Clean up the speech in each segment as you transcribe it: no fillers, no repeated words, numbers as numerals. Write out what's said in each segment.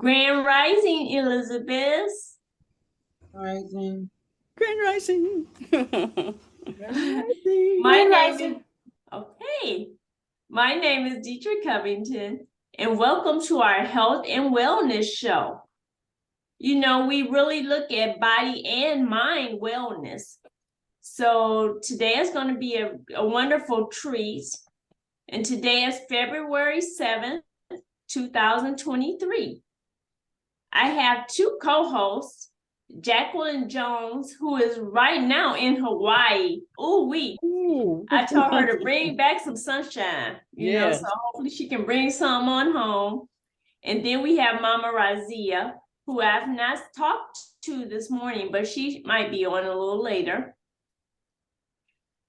Grand Rising, Elizabeth. Rising. Grand Rising. Grand Rising. My Grand name Rising. is okay. My name is Deitra Covington, and welcome to our health and wellness show. You know, we really look at body and mind wellness. So today is going to be a wonderful treat. And today is February 7th, 2023. I have two co-hosts, Jacqueline Jones, who is right now in Hawaii. Ooh. I told her to bring back some sunshine, you know, Yes. so hopefully she can bring some on home. And then we have Mama Raziya, who I've not talked to this morning, but she might be on a little later.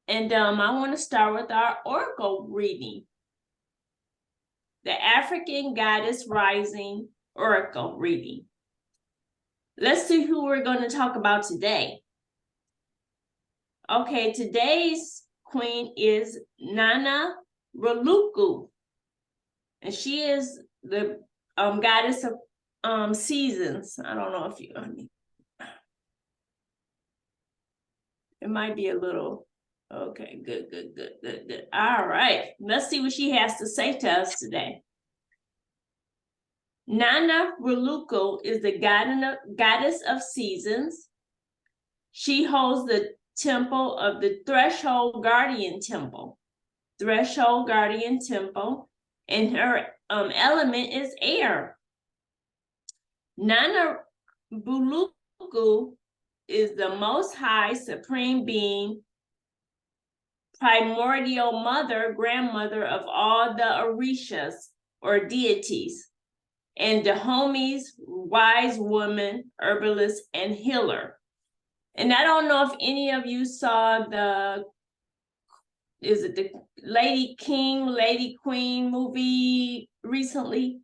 And I want to start with our oracle reading. The African Goddess Rising Oracle reading. Let's see who we're going to talk about today. Okay, today's queen is Nana Raluku, and she is the goddess of seasons. I don't know if you, it might be a little, okay, good. All right, let's see what she has to say to us today. Nana Raluku is the goddess of seasons. She holds the temple of the Threshold Guardian Temple. And her element is air. Nana Buluku is the most high supreme being, primordial mother, grandmother of all the Orishas or deities, and Dahome's wise woman, herbalist, and healer. And I don't know if any of you saw the Lady King, Lady Queen movie recently?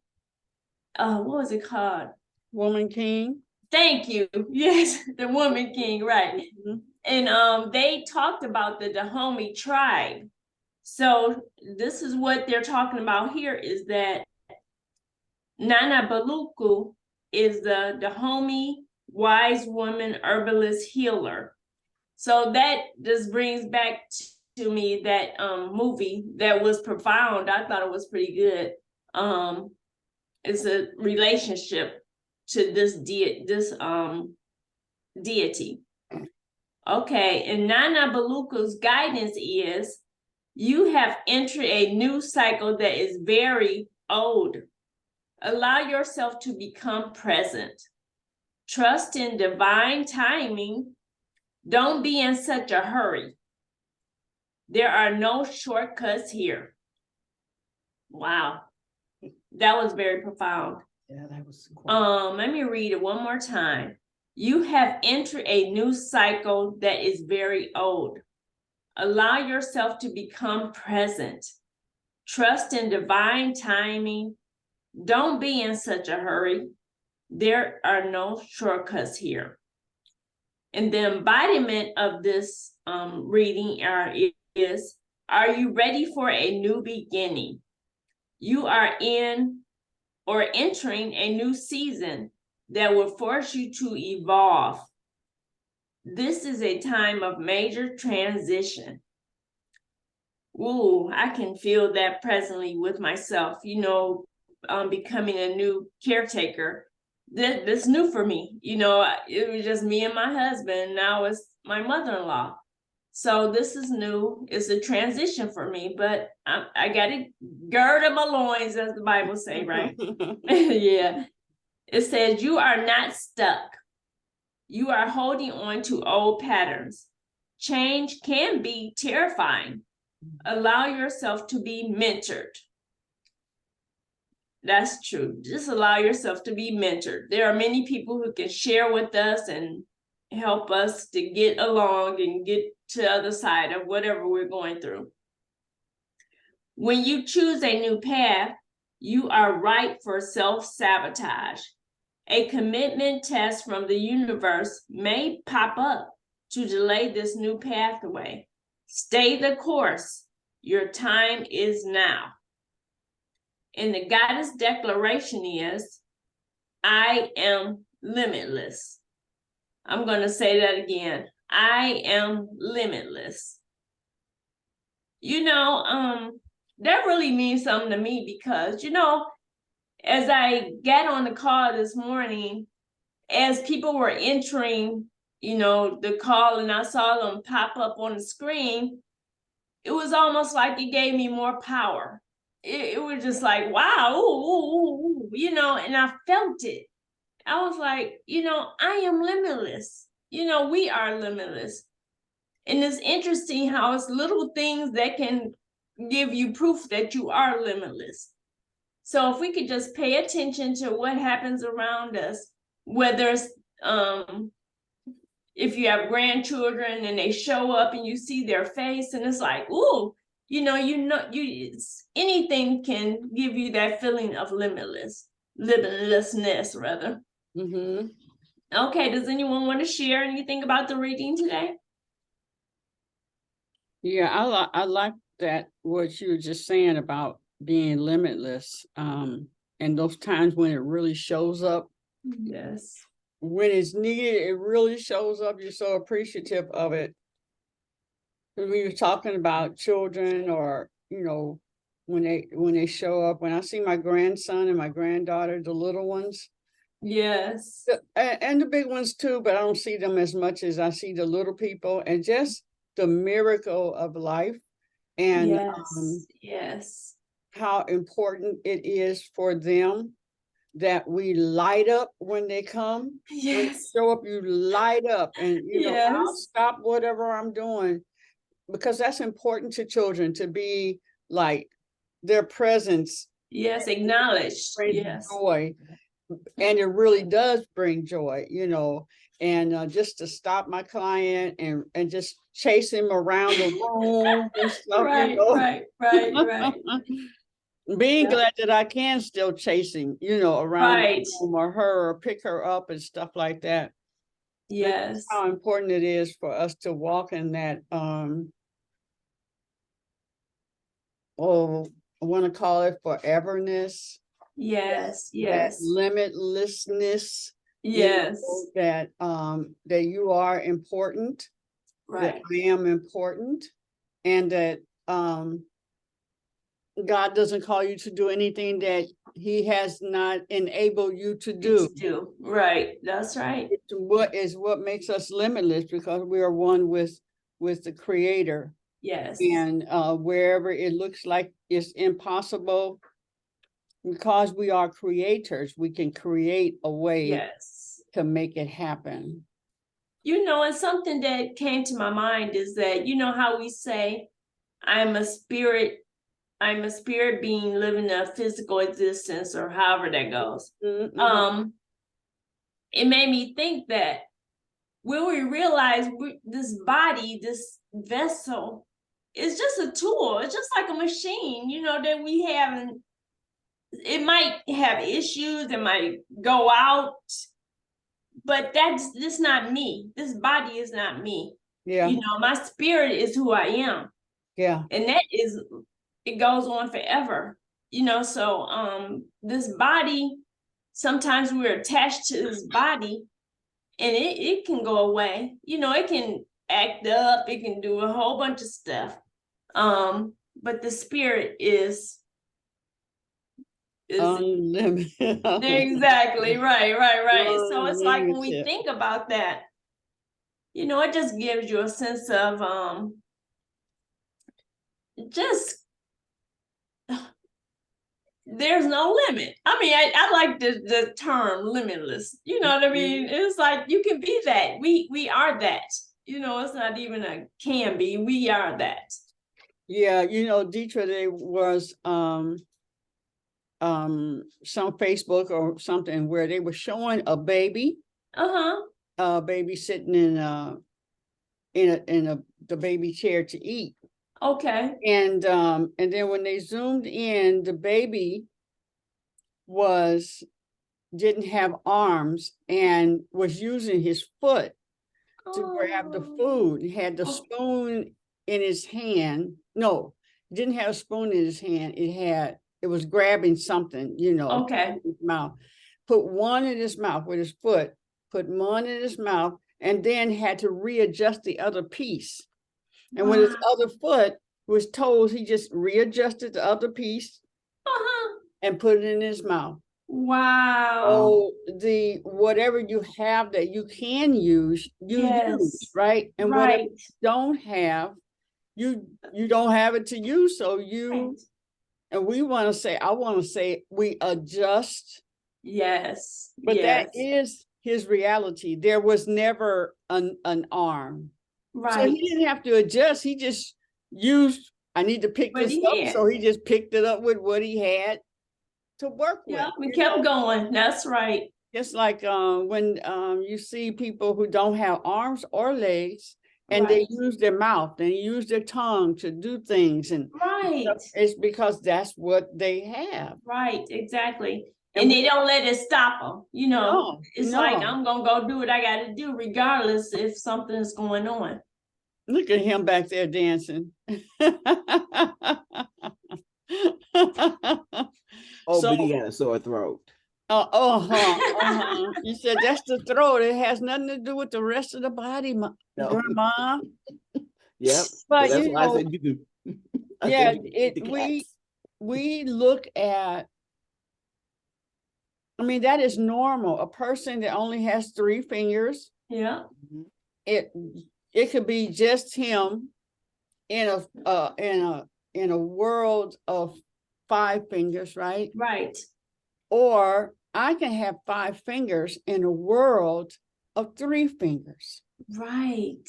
What was it called? Woman King. Thank you. Yes, the Woman King, right. Mm-hmm. And they talked about the Dahomey tribe. So this is what they're talking about here, is that Nana Baluku is the Dahomey wise woman, herbalist, healer. So that just brings back to me that movie that was profound. I thought it was pretty good. It's a relationship to this deity. Okay, and Nana Baluku's guidance is, you have entered a new cycle that is very old. Allow yourself to become present. Trust in divine timing. Don't be in such a hurry. There are no shortcuts here. Wow. That was very profound. Yeah, that was cool. Let me read it one more time. You have entered a new cycle that is very old. Allow yourself to become present. Trust in divine timing. Don't be in such a hurry. There are no shortcuts here. And the embodiment of this reading is, are you ready for a new beginning? You are in or entering a new season that will force you to evolve. This is a time of major transition. Ooh, I can feel that presently with myself, you know, becoming a new caretaker. This new for me, you know, it was just me and my husband. Now it's my mother-in-law. So this is new. It's a transition for me, but I got to gird up my loins, as the Bible say, right? Yeah. It says, you are not stuck. You are holding on to old patterns. Change can be terrifying. Allow yourself to be mentored. That's true. Just allow yourself to be mentored. There are many people who can share with us and help us to get along and get to the other side of whatever we're going through. When you choose a new path, you are ripe for self-sabotage. A commitment test from the universe may pop up to delay this new pathway. Stay the course. Your time is now. And the goddess declaration is, I am limitless. I'm going to say that again. I am limitless. You know, that really means something to me because, you know, as I got on the call this morning, as people were entering, you know, the call and I saw them pop up on the screen, it was almost like it gave me more power. It was just like, wow, ooh, ooh, ooh, you know, and I felt it. I was like, you know, I am limitless. You know, we are limitless. And it's interesting how it's little things that can give you proof that you are limitless. So if we could just pay attention to what happens around us, whether it's if you have grandchildren and they show up and you see their face and it's like, ooh, anything can give you that feeling of limitlessness rather. Mm-hmm. Okay, does anyone want to share anything about the reading today? Yeah, I like that what you were just saying about being limitless. And those times when it really shows up, Yes. when it's needed, it really shows up. You're so appreciative of it. When you're talking about children, or you know, when they show up, when I see my grandson and my granddaughter, the little ones, Yes. and the big ones too, but I don't see them as much as I see the little people, and just the miracle of life, and Yes. Yes. how important it is for them that we light up when they come. When they Yes. show up, you light up, and you know, I'll Yes. stop whatever I'm doing, because that's important to children, to be like their presence Yes. Acknowledged. brings Yes. joy, and it really does bring joy, you know. And just to stop my client and just chase him around the room and stuff, you Right. know. Right. Being Yeah. glad that I can still chase him, you know, around the Right. room, or her, or pick her up and stuff like that. But Yes. how important it is for us to walk in that I want to call it foreverness, Yes. that Yes. limitlessness, you Yes. know, that you are important, that Right. I am important, and that God doesn't call you to do anything that he has not enabled you to do. Right. That's right. It's what makes us limitless, because we are one with the Creator. Yes. And wherever it looks like it's impossible, because we are creators, we can create a way Yes. to make it happen. You know, and something that came to my mind is that, you know how we say, I'm a spirit being living a physical existence, or however that goes. Mm-hmm. It made me think that when we realize this body, this vessel, is just a tool. It's just like a machine, you know, that we have, and it might have issues, it might go out, but that's not me. This body is not me. Yeah. You know, my spirit is who I am. Yeah. And it goes on forever. You know, so this body, sometimes we're attached to this body, and it can go away. You know, it can act up, it can do a whole bunch of stuff. But the spirit is Unlimited. exactly right. So it's like when we Unlimited. think about that, you know, it just gives you a sense of just there's no limit. I mean, I like the term limitless. You know what I mean? It's like you can be that. We are that. You know, it's not even a can be. We are that. Yeah, you know, Deitra, there was some Facebook or something where they were showing a baby, a baby sitting in the baby chair to eat. Okay. And then when they zoomed in, the baby didn't have arms and was using his foot to grab the food. He had the spoon in his hand. No, didn't have a spoon in his hand. It was grabbing something, you know, Okay. in his mouth. put one in his mouth with his foot, put one in his mouth, and then had to readjust the other piece. And with his other foot was told, he just readjusted the other piece and put it in his mouth. Wow. So the whatever you have that you can use, you use, right? And whatever you don't have, you don't have it to use. So you and we want to say, I want to say we adjust. Yes. But yes. that is his reality. There was never an arm. Right. So he didn't have to adjust. He just used, I need to pick this up. So he just picked it up with what he had to work with. Yeah, we kept going. That's right. Just like when you see people who don't have arms or legs, and they use their mouth and use their tongue to do things, and it's because that's what they have. Right, exactly. And they don't let it stop them. You know, it's like, I'm gonna go do what I gotta do, regardless if something's going on. Look at him back there dancing. Oh, but he got a sore throat. You said that's the throat. It has nothing to do with the rest of the body, Grandma. Yep. But that's you why know, I said you can. We look at. I mean, that is normal. A person that only has 3 fingers. Yeah. It could be just him in a world of 5 fingers, right? Right. Or I can have 5 fingers in a world of 3 fingers. Right.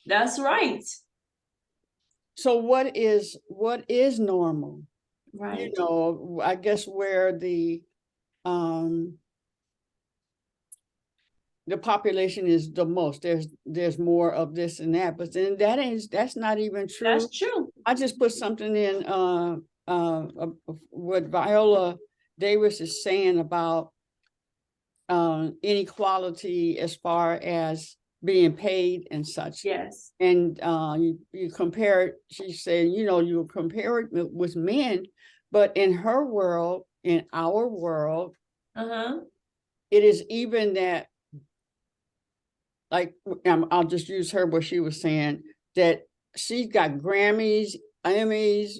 That's right. So what is normal? Right. You know, I guess where the population is the most, there's more of this and that, but then that's not even true. That's true. I just put something in what Viola Davis is saying about inequality as far as being paid and such. Yes. And you compare it, she said, you know, you compare it with men, but in her world, in our world, it is even that, like, I'll just use her, what she was saying, that she's got Grammys, Emmys,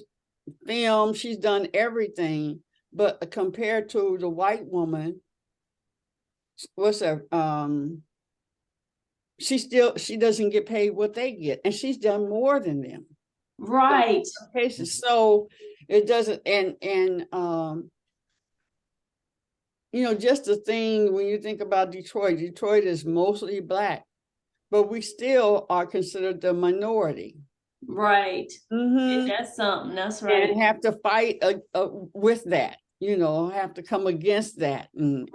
film, she's done everything, but compared to the white woman, she doesn't get paid what they get, and she's done more than them. Right. Cases. So it doesn't, and you know, just the thing when you think about Detroit is mostly Black, but we still are considered the minority. Right. And that's something. That's right. And have to fight with that, you know, have to come against that and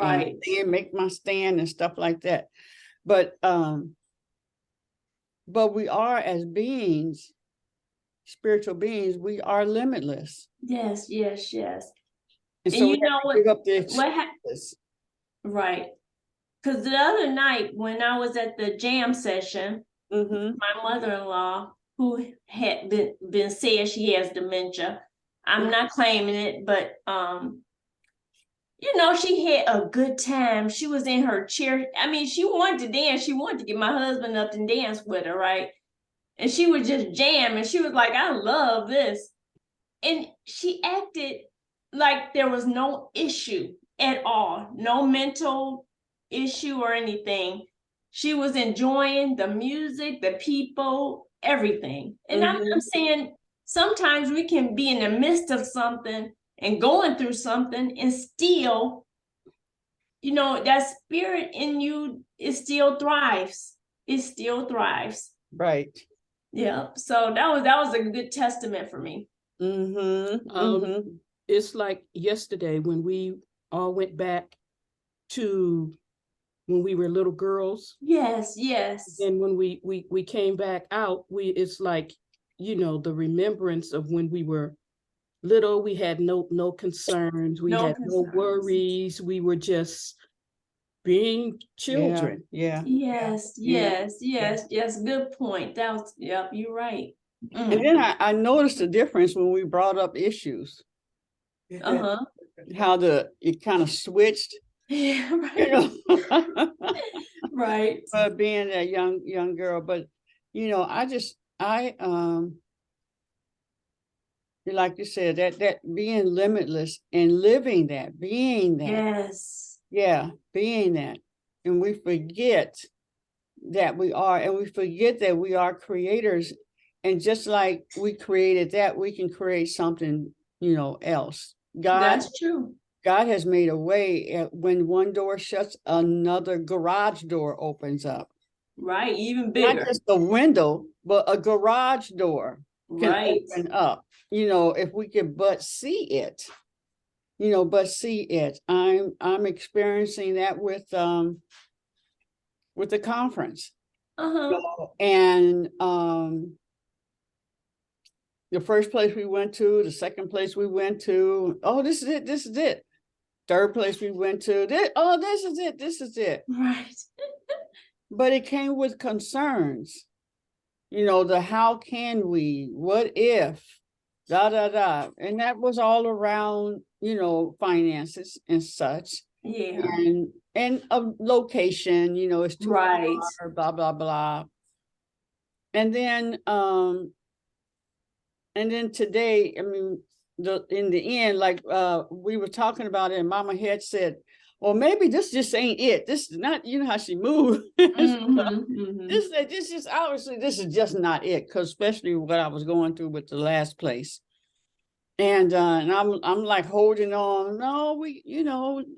make my stand and stuff like that. But we are, as beings, spiritual beings, we are limitless. Yes, yes, yes. And so you know what happened? Right. Because the other night when I was at the jam session, my mother-in-law, who had been said she has dementia, I'm not claiming it, but you know, she had a good time. She was in her chair. I mean, she wanted to dance. She wanted to get my husband up and dance with her, right? And she would just jam, and she was like, I love this. And she acted like there was no issue at all, no mental issue or anything. She was enjoying the music, the people, everything. And I'm saying sometimes we can be in the midst of something and going through something and still, you know, that spirit in you, it still thrives. It still thrives. Right. Yeah. So that was a good testament for me. It's like yesterday when we all went back to when we were little girls. Yes, yes. And when we came back out, it's like, you know, the remembrance of when we were little, we had no concerns, we had no worries, we were just being children. Yes. Good point. That was, yep, you're right. And then I noticed the difference when we brought up issues. How it kind of switched. Yeah, you right. know, Right. being a young girl. But like you said, that being limitless and living that, being that, Yes. yeah, being that, and we forget that we are, and we forget that we are creators, and just like we created that, we can create something, else. That's true. God has made a way. When one door shuts, another garage door opens up. Right. Even Not bigger. just a window, but a garage door can Right. open up, if we could but see it, I'm experiencing that with the conference. Uh-huh. And the first place we went to, the second place we went to, oh, this is it. Third place we went to, this is it. Right. But it came with concerns, the how can we, what if, and that was all around, finances and such. Yeah. And a location, it's too Right. far, blah blah blah. And then today, I mean, in the end, like we were talking about it, and Mama had said, well, maybe this just ain't it. This is not, how she moved. This is obviously, this is just not it, because especially what I was going through with the last place. And I'm like holding on. No,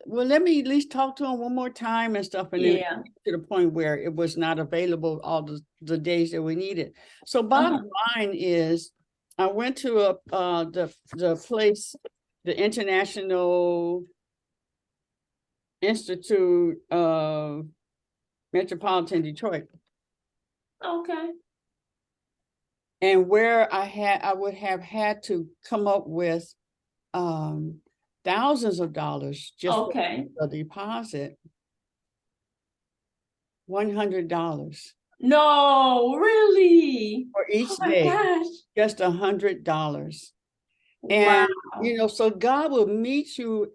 well, let me at least talk to him one more time and stuff. And then Yeah. to the point where it was not available all the days that we needed. So bottom line is, I went to the place, the International Institute of Metropolitan Detroit. Okay. And where I would have had to come up with thousands of dollars just for the deposit. $100 No, really. for each Oh my day, gosh. just $100. Wow. And so God will meet you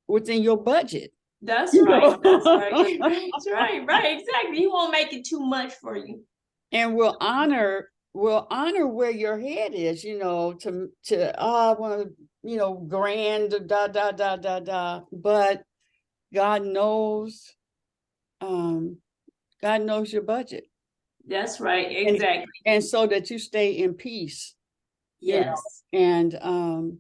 within your budget. That's right. That's right. Right. Exactly. He won't make it too much for you. And we'll honor where your head is, I want to, grand, but God knows, God knows your budget. That's right. Exactly. And so that you stay in peace. Yes. And That's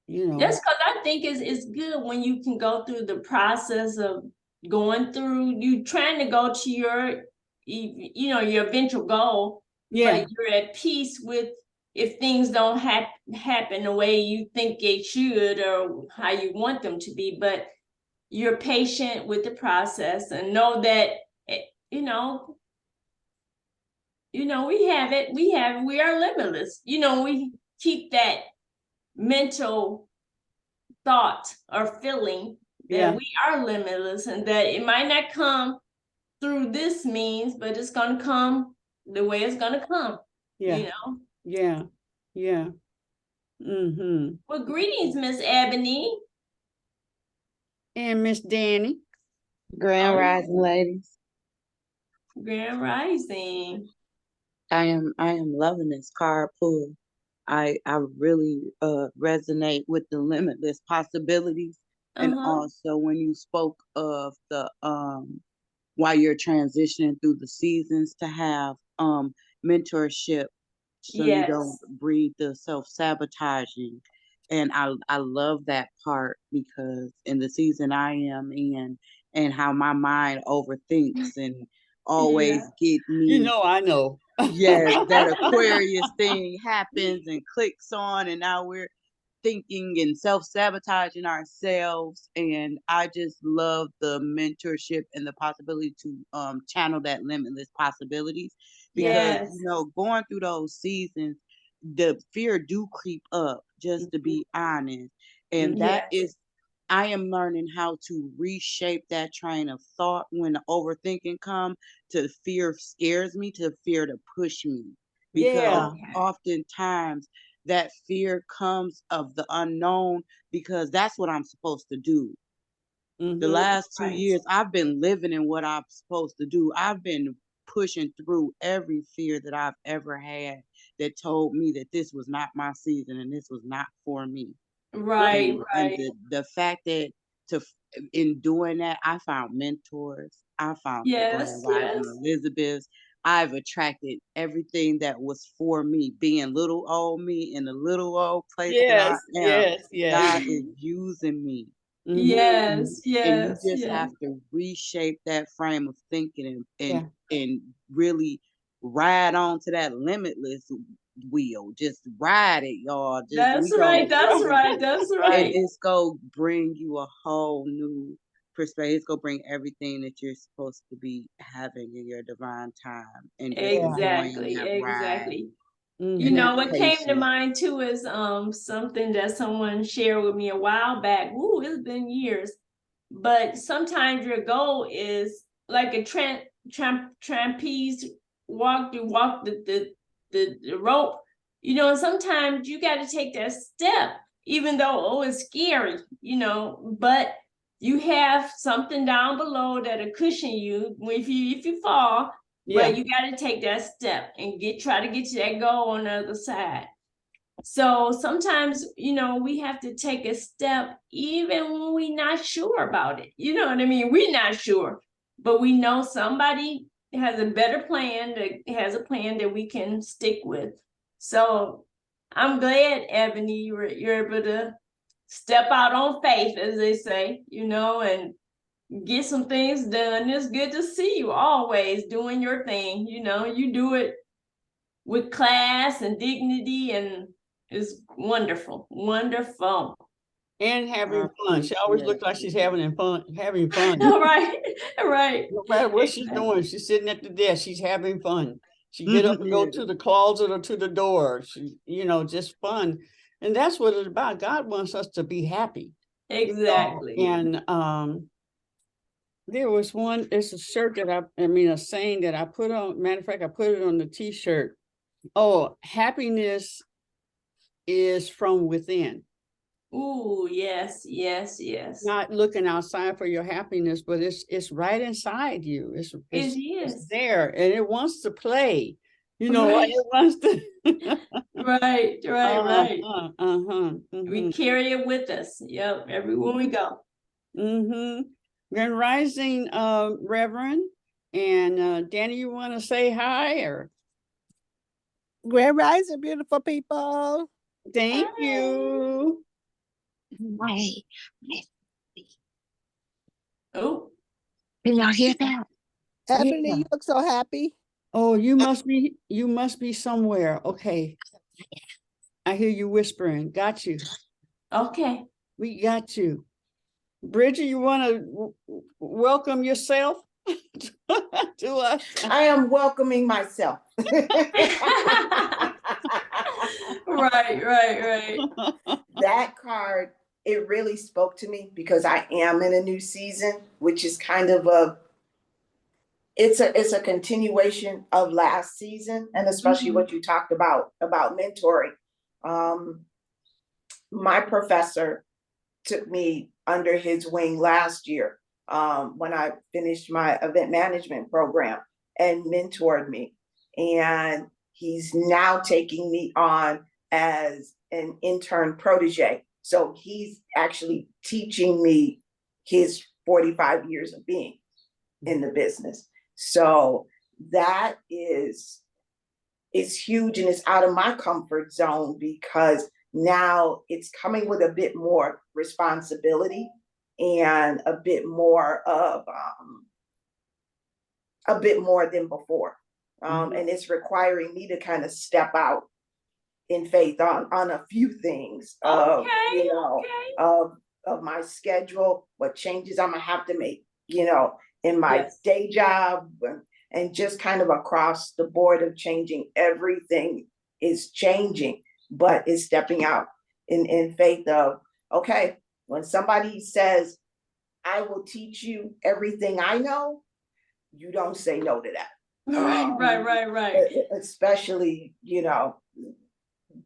because I think it's good when you can go through the process of going through, you trying to go to your eventual goal, but you're at peace with if things don't happen the way you think they should or how you want them to be, but you're patient with the process and know that, we are limitless. We keep that mental thought or feeling that we are limitless and that it might not come through this means, but it's going to come the way it's going to come. Yeah. Well, greetings, Miss Ebony. And Miss Danny. Grand Rising, ladies. Grand Rising. I am loving this card pull. I really resonate with the limitless possibilities. And also when you spoke of the while you're transitioning through the seasons, to have mentorship so you don't breed the self-sabotaging. And I love that part, because in the season I am in, and how my mind overthinks and always get me. I know. Yes, that Aquarius thing happens and clicks on, and now we're thinking and self-sabotaging ourselves. And I just love the mentorship and the possibility to channel that limitless possibilities, because going through those seasons, the fear do creep up, just to be honest. And that is, I am learning how to reshape that train of thought when the overthinking come, to fear scares me, to fear to push me. Because oftentimes that fear comes of the unknown, because that's what I'm supposed to do. The last 2 Right. years, I've been living in what I'm supposed to do. I've been pushing through every fear that I've ever had that told me that this was not my season and this was not for me. Right, And right. the fact that in doing that, I found mentors. I found the Yes, Grand Rising yes. Elizabeths. I've attracted everything that was for me, being little old me in the little old place that I Yes, am. yes, yes. God is using me. Yes, And you yes, just yes. have to reshape that frame of thinking Yeah. and really ride on to that limitless wheel. Just ride it, y'all. Just That's we right, go that's right, that's and right. it's gonna bring you a whole new perspective. It's gonna bring everything that you're supposed to be having in your divine time and just enjoying Exactly, that ride exactly. You and know, that what came to patience. mind too is something that someone shared with me a while back. Ooh, it's been years. But sometimes your goal is like a trapeze walk, you walk the rope, you know, and sometimes you got to take that step, even though, oh, it's scary, you know, but you have something down below that'll cushion you if you fall, Yeah. but you got to take that step and try to get to that goal on the other side. So sometimes, you know, we have to take a step even when we're not sure about it. You know what I mean? We're not sure, but we know somebody has a better plan, that has a plan that we can stick with. So I'm glad, Ebony, you're able to step out on faith, as they say, you know, and get some things done. It's good to see you always doing your thing. You know, you do it with class and dignity, and it's wonderful, wonderful. And having I fun. She always appreciate looks like she's it. having fun, having fun. All right, right. No matter what she's doing, she's sitting at the desk, she's having fun. She get up and go Yeah. to the closet or to the door. She, you know, just fun. And that's what it's about. God wants us to be happy. Exactly. And there was one, it's a shirt that I mean, a saying that I put on, matter of fact, I put it on the t-shirt. Oh, happiness is from within. Ooh, yes, yes, yes. Not looking outside for your happiness, but it's right inside you. It's is. there and it wants to play. You know, Right. it wants to. Right, right. We Mhm. carry it with us. Yep, everywhere we go. Grand Rising, Reverend, and Danny, you want to say hi or? Grand Rising, beautiful people. Thank you. Hi. Oh, Can y'all hear that? Ebony, Yeah. you look so happy. Oh, you must be somewhere. Okay. I hear you whispering. Got you. okay. We got you. Bridget, you want to welcome yourself to us? I am welcoming myself. Right. That card, it really spoke to me because I am in a new season, which is kind of it's a continuation of last season, and especially what you talked about mentoring. My professor took me under his wing last year when I finished my event management program and mentored me. And he's now taking me on as an intern protege. So he's actually teaching me his 45 years of being in the business. So that is huge, and it's out of my comfort zone because now it's coming with a bit more responsibility and a bit more than before. And it's requiring me to kind of step out in faith on a few things of, Okay, of my schedule, what changes I'm gonna have to make, in my Yes. day job, and just kind of across the board of changing. Everything is changing, but it's stepping out in faith of, okay, when somebody says, I will teach you everything I know, you don't say no to that. Right. Especially,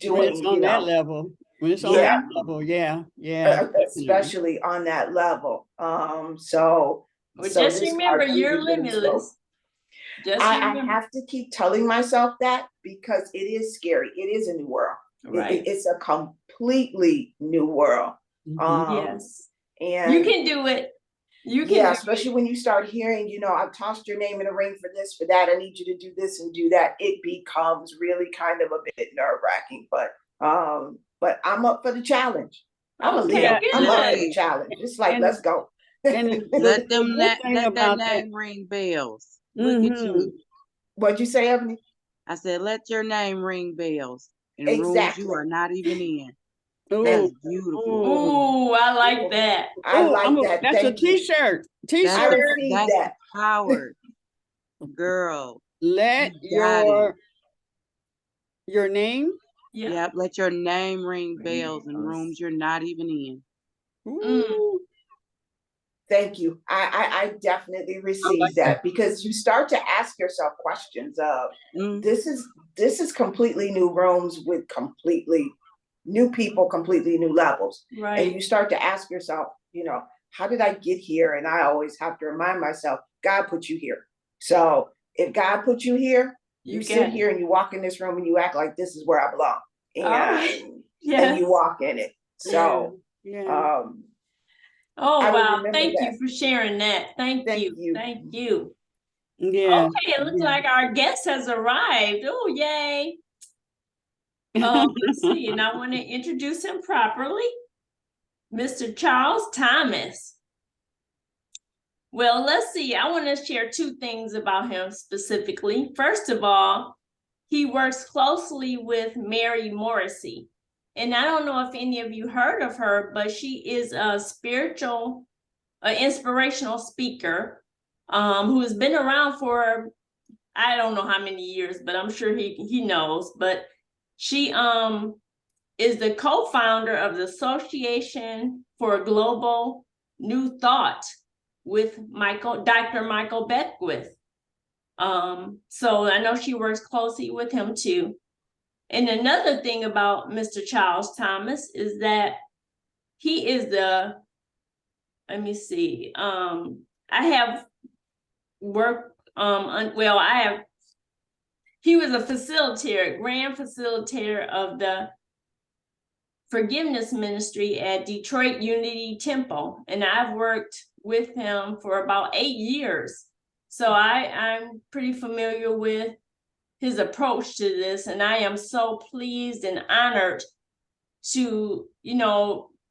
When it's doing, on that level, when it's on Yeah. that level, yeah, definitely. especially on that level. So Well, so just this remember, card you're really spoke. limitless. Just I remember. have to keep telling myself that because it is scary. It is a new world. Right. It's a completely new world. Yes. And You can do it. You can yeah, do especially when you start hearing, I've tossed your name in a ring for this, for that. I need you to do this and do that. It becomes really kind of a bit nerve-wracking, but I'm up for the challenge. I'm a Okay, Leo. I'm up for good. the challenge. It's like, And- let's go. And Let the them good thing let that about name ring bells. Look at Mhm. you. What'd you say, Ebony? I said, let your name ring bells in rooms Exactly. you are not even in. Ooh, That's beautiful. Ooh, I like that. I ooh, like that. that's a Thank you. t-shirt. I T-shirt. received That's that. power, girl. Let You got it. your name. Yeah. Yep, let your name ring bells in bells. rooms you're not even in. Ooh. Thank you. I definitely received that because you start to ask yourself questions of Mm. this is completely new rooms with completely new people, completely new levels. And Right. you start to ask yourself, how did I get here? And I always have to remind myself, God put you here. So if God put you here, you sit here and you walk in this room and you act like this is where I belong. And Yes. you walk in it. So Yeah. Oh, I will wow. remember Thank you that. for sharing that. Thank Thank you. you. Thank you. Yeah. Okay, it looks like our guest has arrived. Oh, yay. Let's see, and I want to introduce him properly. Mr. Charles Thomas. Well, let's see. I want to share two things about him specifically. First of all, he works closely with Mary Morrissey. And I don't know if any of you heard of her, but she is a inspirational speaker who has been around for, I don't know how many years, but I'm sure he knows. But she is the co-founder of the Association for Global New Thought with Dr. Michael Beckwith. So I know she works closely with him too. And another thing about Mr. Charles Thomas is that he is let me see, I have worked, he was a facilitator, grand facilitator of the forgiveness ministry at Detroit Unity Temple. And I've worked with him for about 8 years. So I'm pretty familiar with his approach to this. And I am so pleased and honored to,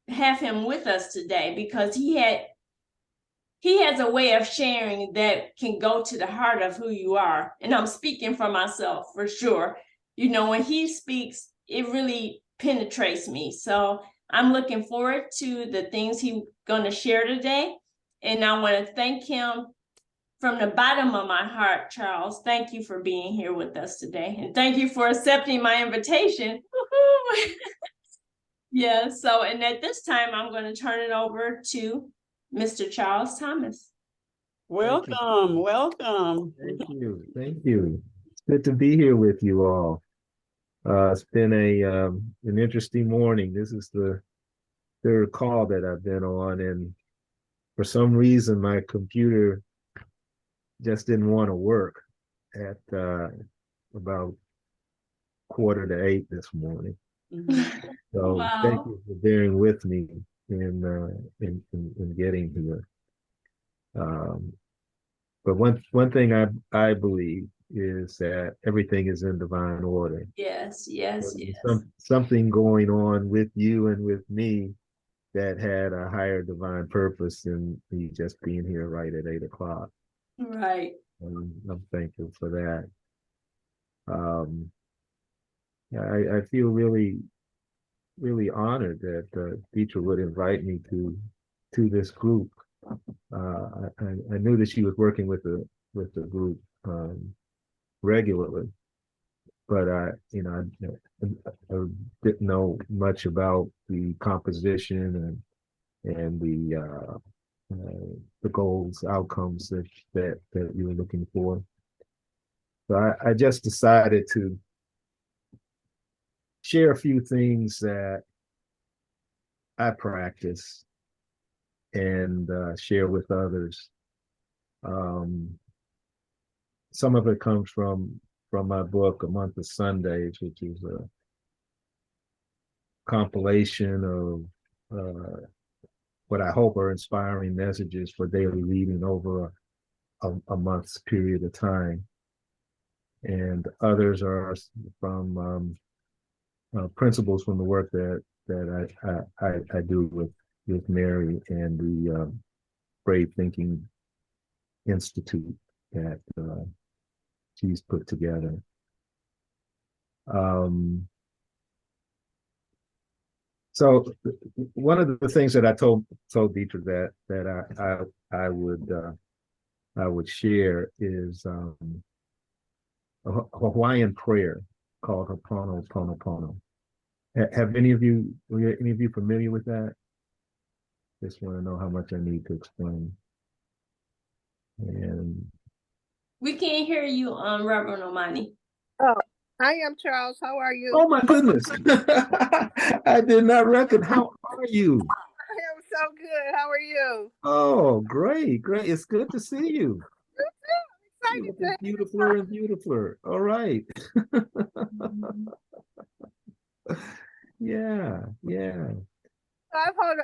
have him with us today because he has a way of sharing that can go to the heart of who you are. And I'm speaking for myself for sure. When he speaks, it really penetrates me. So I'm looking forward to the things he's going to share today. And I want to thank him from the bottom of my heart, Charles. Thank you for being here with us today. And thank you for accepting my invitation. Yeah, and at this time, I'm going to turn it over to Mr. Charles Thomas. Welcome. Thank you. It's good to be here with you all. It's been an interesting morning. This is the third call that I've been on, and for some reason, my computer just didn't want to work at about 7:45 this morning. So Wow. thank you for bearing with me in getting here. But one thing I believe is that everything is in divine order. Yes. Something going on with you and with me that had a higher divine purpose than me just being here right at 8:00. Right. I'm thankful for that. I feel really, really honored that Deitra would invite me to this group. I knew that she was working with the group regularly, but I didn't know much about the composition and the goals, outcomes that you were looking for. So I just decided to share a few things that I practice and share with others. Some of it comes from my book, A Month of Sundays, which is a compilation of what I hope are inspiring messages for daily reading over a month's period of time. And others are from principles from the work that I do with Mary and the Brave Thinking Institute that she's put together. So one of the things that I told Deitra that I would share is a Hawaiian prayer called Ho'oponopono. Have any of you familiar with that? Just want to know how much I need to explain. And We can't hear you, Reverend Omani. Oh, I am Charles. How are you? oh my goodness, I did not reckon. How are you? I am so good. How are you? Oh, great. It's good to see you. I'm excited. Beautiful and beautiful. All right. Yeah. I've heard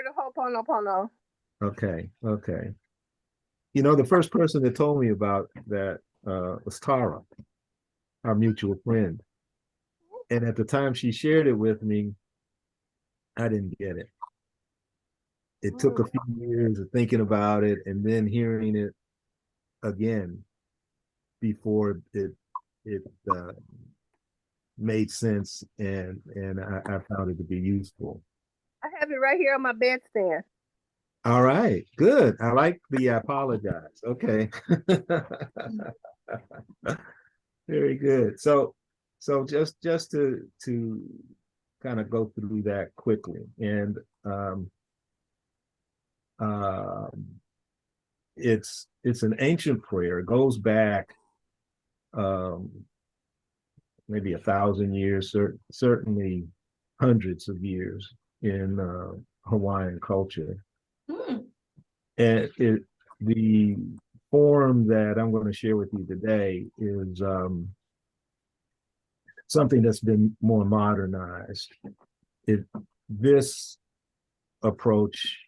of Ho'oponopono. Okay. You know, the first person that told me about that was Tara, our mutual friend. And at the time she shared it with me, I didn't get it. It took a few years of thinking about it and then hearing it again before it made sense, and I found it to be useful. I have it right here on my bedstand. All right, good. I like the apologize. Okay. Very good. So just to kind of go through that quickly, and it's an ancient prayer. It goes back maybe 1,000 years, certainly hundreds of years in Hawaiian culture. And the form that I'm going to share with you today is something that's been more modernized. This approach,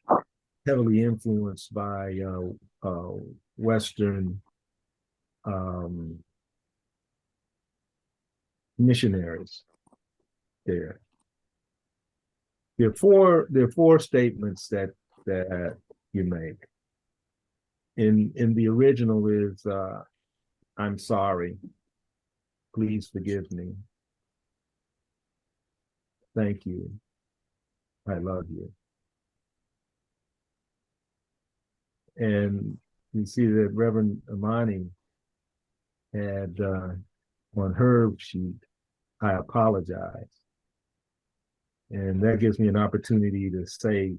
heavily influenced by Western missionaries there. There are four statements that you make. In the original is I'm sorry, please forgive me, thank you, I love you. And you see that Reverend Amani had on her sheet, I apologize. And that gives me an opportunity to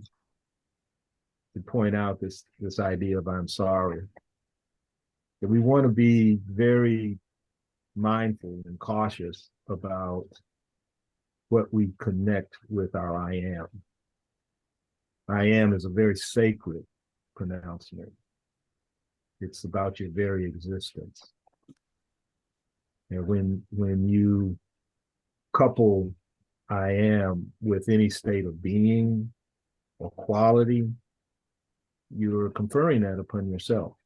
point out this idea of I'm sorry. That we want to be very mindful and cautious about what we connect with our I am. I am is a very sacred pronouncement. It's about your very existence. And when you couple I am with any state of being or quality, you're conferring that upon yourself.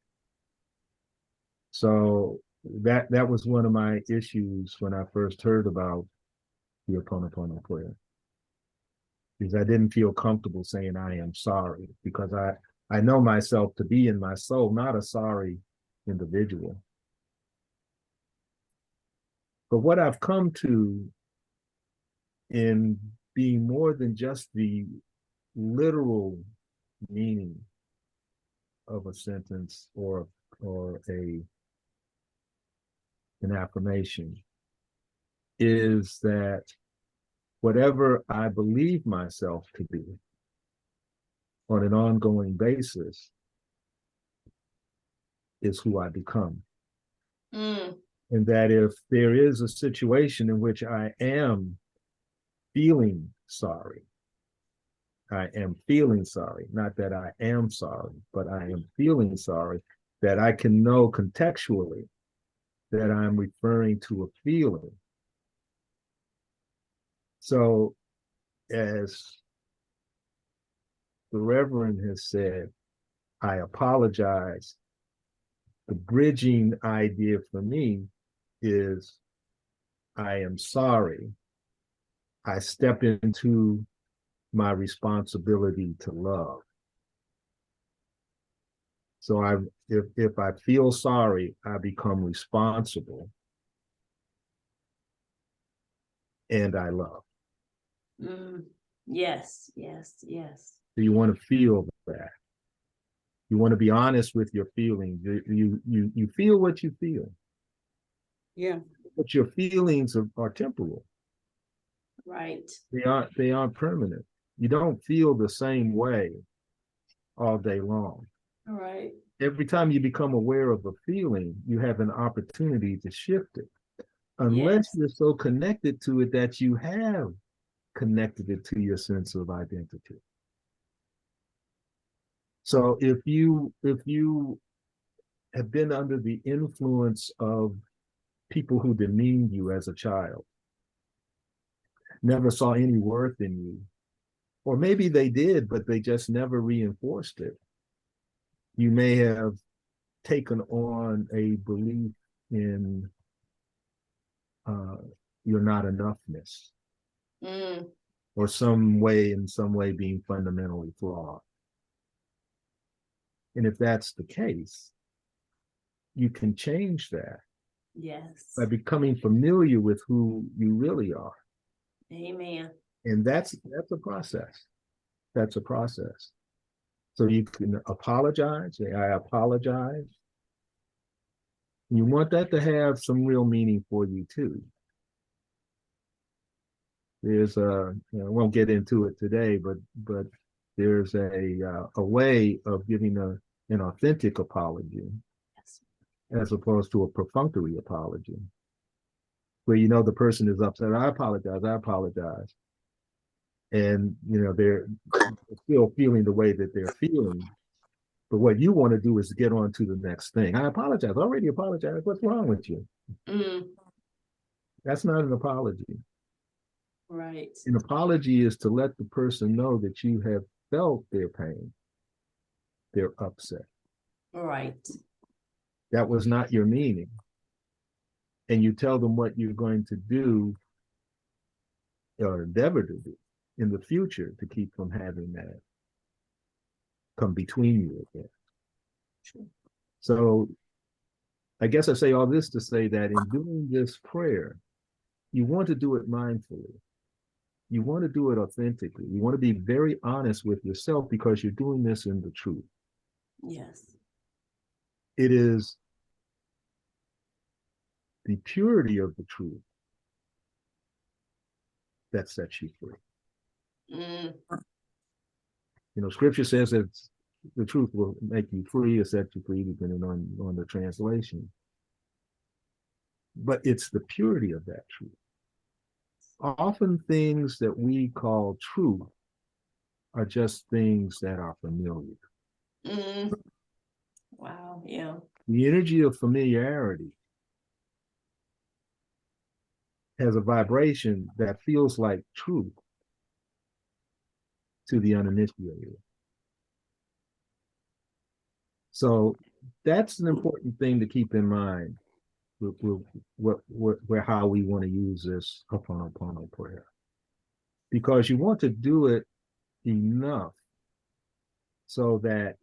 So that was one of my issues when I first heard about the Ho'oponopono prayer, because I didn't feel comfortable saying I am sorry, because I know myself to be in my soul not a sorry individual. But what I've come to in being more than just the literal meaning of a sentence or an affirmation is that whatever I believe myself to be on an ongoing basis is who I become. And that if there is a situation in which I am feeling sorry. I am feeling sorry. Not that I am sorry, but I am feeling sorry, that I can know contextually that I'm referring to a feeling. So, as the Reverend has said, I apologize. The bridging idea for me is I am sorry. I step into my responsibility to love. So if I feel sorry, I become responsible and I love. Yes, yes, yes. So you want to feel that. You want to be honest with your feelings. You feel what you feel. Yeah. But your feelings are temporal. Right. They aren't permanent. You don't feel the same way all day long. All right. Every time you become aware of a feeling, you have an opportunity to shift it. Unless you're so connected to it that you have connected it to your sense of identity. So if you have been under the influence of people who demeaned you as a child, never saw any worth in you, or maybe they did, but they just never reinforced it. You may have taken on a belief in your not enoughness, or in some way being fundamentally flawed. And if that's the case, you can change that. Yes. By becoming familiar with who you really are. Amen. And that's a process. That's a process. So you can apologize, say, I apologize. You want that to have some real meaning for you too. There's I won't get into it today, but there's a way of giving an authentic apology, Yes. as opposed to a perfunctory apology, where you know the person is upset. I apologize. And they're still feeling the way that they're feeling. But what you want to do is get on to the next thing. I apologize. I already apologized. What's wrong with you? That's not an apology. Right. An apology is to let the person know that you have felt their pain, their upset. Right. That was not your meaning. And you tell them what you're going to do or endeavor to do in the future to keep from having that come between you again. True. So I guess I say all this to say that in doing this prayer, you want to do it mindfully. You want to do it authentically. You want to be very honest with yourself because you're doing this in the truth. Yes. It is the purity of the truth that sets you free. Scripture says that the truth will make you free or set you free, depending on the translation. But it's the purity of that truth. Often things that we call truth are just things that are familiar. Wow, yeah. The energy of familiarity has a vibration that feels like truth to the uninitiated. So that's an important thing to keep in mind with how we want to use this Ho'oponopono prayer. Because you want to do it enough so that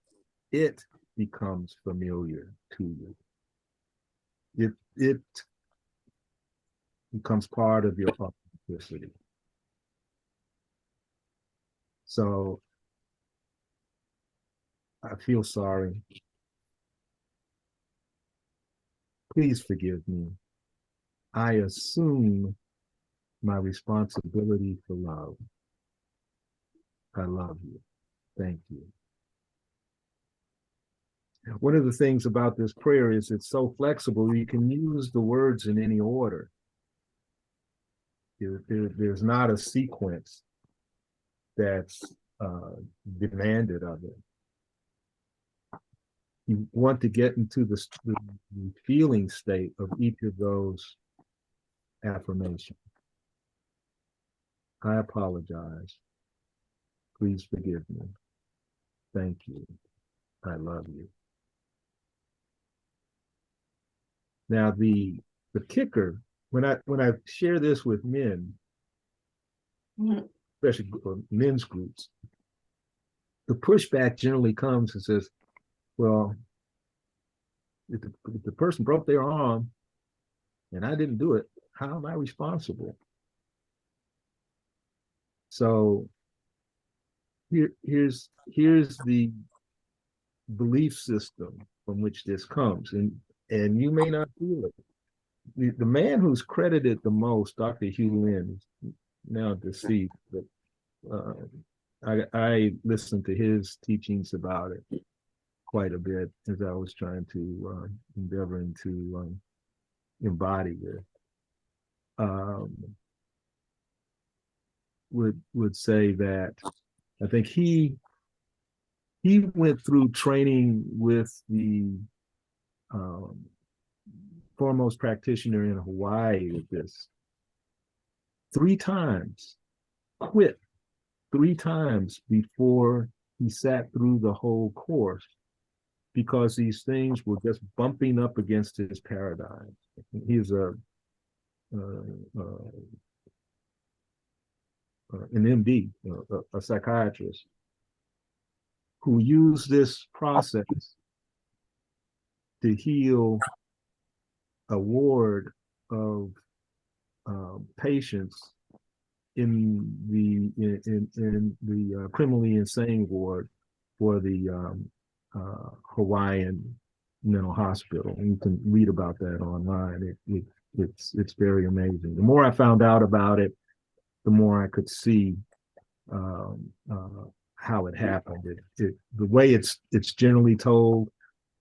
it becomes familiar to you. It becomes part of your authenticity. So I feel sorry. Please forgive me. I assume my responsibility for love. I love you. Thank you. One of the things about this prayer is it's so flexible. You can use the words in any order. There's not a sequence that's demanded of it. You want to get into the feeling state of each of those affirmations. I apologize. Please forgive me. Thank you. I love you. Now the kicker, when I share this with men, especially men's groups, the pushback generally comes and says, well, if the person broke their arm and I didn't do it, how am I responsible? So here's the belief system from which this comes, and you may not feel it. The man who's credited the most, Dr. Hugh Lin, is now deceased, but I listened to his teachings about it quite a bit as I was trying to endeavoring to embody it. Would say that I think he went through training with the foremost practitioner in Hawaii with this 3 times, quit 3 times before he sat through the whole course, because these things were just bumping up against his paradigm. He's an MD, a psychiatrist, who used this process to heal a ward of patients in the criminally insane ward for the Hawaiian mental hospital. And you can read about that online. It's very amazing. The more I found out about it, the more I could see how it happened. The way it's generally told,